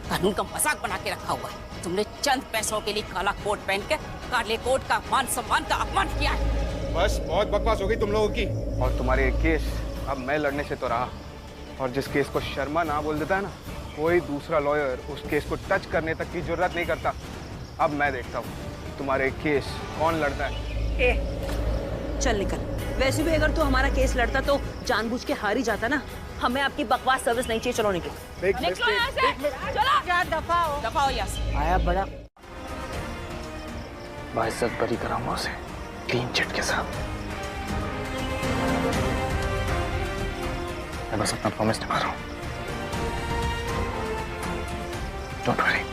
कानून का मजाक बना के रखा हुआ है। तुमने चंद पैसों के लिए काला कोट पहन के काले कोट का मान सम्मान का अपमान किया है। बस बहुत बकवास हो गई तुम लोगों की। और तुम्हारे केस अब मैं लड़ने से तो रहा, और जिस केस को शर्मा ना बोल देता है ना, कोई दूसरा लॉयर उस केस को टच करने तक की जरूरत नहीं करता। अब मैं देखता हूँ तुम्हारे केस कौन लड़ता है। चल निकल। वैसे भी अगर तू हमारा केस लड़ता तो जानबूझ के हार ही जाता ना। हमें आपकी बकवास सर्विस नहीं चाहिए। चलो निकलो। निकलो यहाँ से। चलो। क्या दफा हो यहाँ से। आया बड़ा बाइज्जत बरी कराऊंगा उसे क्लीन चिट के साथ। मैं बस अपना प्रॉमिस निभा रहा हूँ। Don't worry.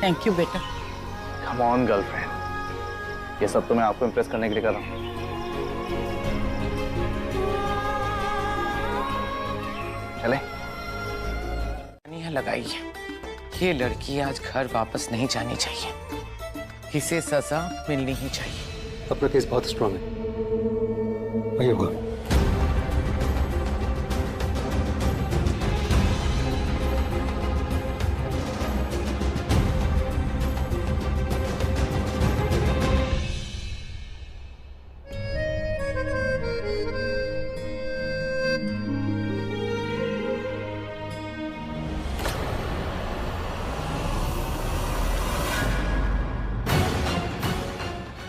थैंक यू बेटा। कम ऑन गर्लफ्रेंड, ये सब तो मैं आपको इम्प्रेस करने के लिए कर रहा हूँ। चले? नहीं लगाइए। ये लड़की आज घर वापस नहीं जानी चाहिए। इसे सजा मिलनी ही चाहिए। अपना केस बहुत स्ट्रांग है। आइए होगा।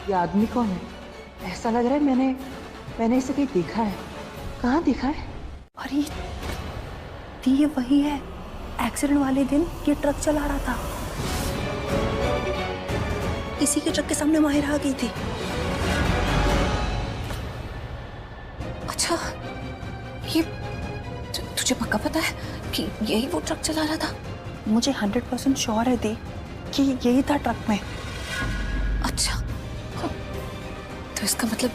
ये आदमी कौन है? ऐसा लग रहा है मैंने इसे कहीं देखा है। कहाँ देखा है? और ये वही है, एक्सीडेंट वाले दिन ये ट्रक चला रहा था। इसी के ट्रक के सामने माहिरा आ गई थी। अच्छा, ये तुझे पक्का पता है कि यही वो ट्रक चला रहा था? मुझे 100% श्योर है दी कि यही था ट्रक में। अच्छा, तो इसका मतलब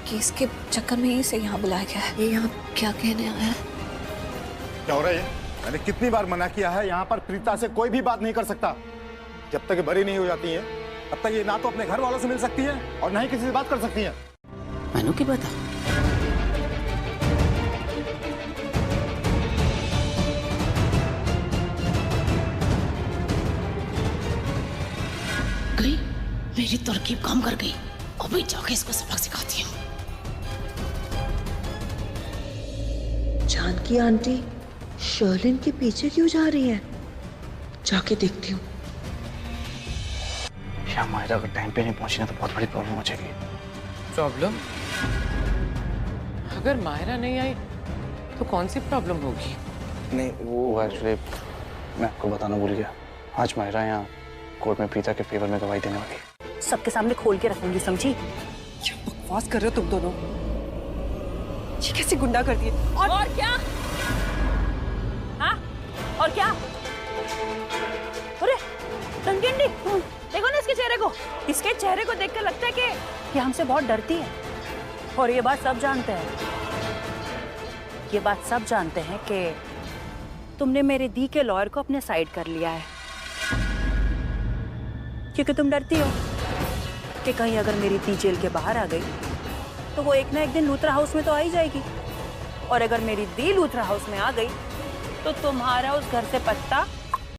केस के चक्कर में इसे यहाँ बुलाया गया है। ये यहाँ क्या कहने आया है? क्या हो रहा है? मैंने कितनी बार मना किया है, यहाँ पर प्रीता से कोई भी बात नहीं कर सकता। जब तक ये बरी नहीं हो जाती है तब तक ये ना तो अपने घर वालों से मिल सकती है और ना ही किसी से बात कर सकती है। मानो की बता। गई, मेरी तरकीब काम कर गई। अभी जाके इसको सबक सिखाती हूँ। जानकी आंटी शर्लिन के पीछे क्यों जा रही है? जाके देखती हूँ। शायद माहिरा अगर टाइम पे नहीं पहुंची ना तो बहुत बड़ी प्रॉब्लम हो जाएगी। प्रॉब्लम? अगर माहिरा नहीं आई तो कौन सी प्रॉब्लम होगी? नहीं, वो एक्चुअली मैं आपको बताना भूल गया। आज माहिरा यहाँ कोर्ट में प्रीता के फेवर में गवाही देने वाली। सबके सामने खोल के रखूंगी, समझी? क्या बकवास कर रहे हो तुम दोनों? ये कैसी गुंडा कर दी? और क्या? हाँ? और क्या? अरे टंगिंडी, देखो ना इसके चेहरे को। इसके चेहरे को देखकर लगता है कि हमसे बहुत डरती है। और ये बात सब जानते हैं। ये बात सब जानते हैं कि तुमने मेरे दी के लॉयर को अपने साइड कर लिया है, क्योंकि तुम डरती हो कि कहीं अगर मेरी दी जेल के बाहर आ गई तो वो एक ना एक दिन लूथरा हाउस में तो आ ही जाएगी। और अगर मेरी दी लूथरा हाउस में आ गई तो तुम्हारा उस घर से पत्ता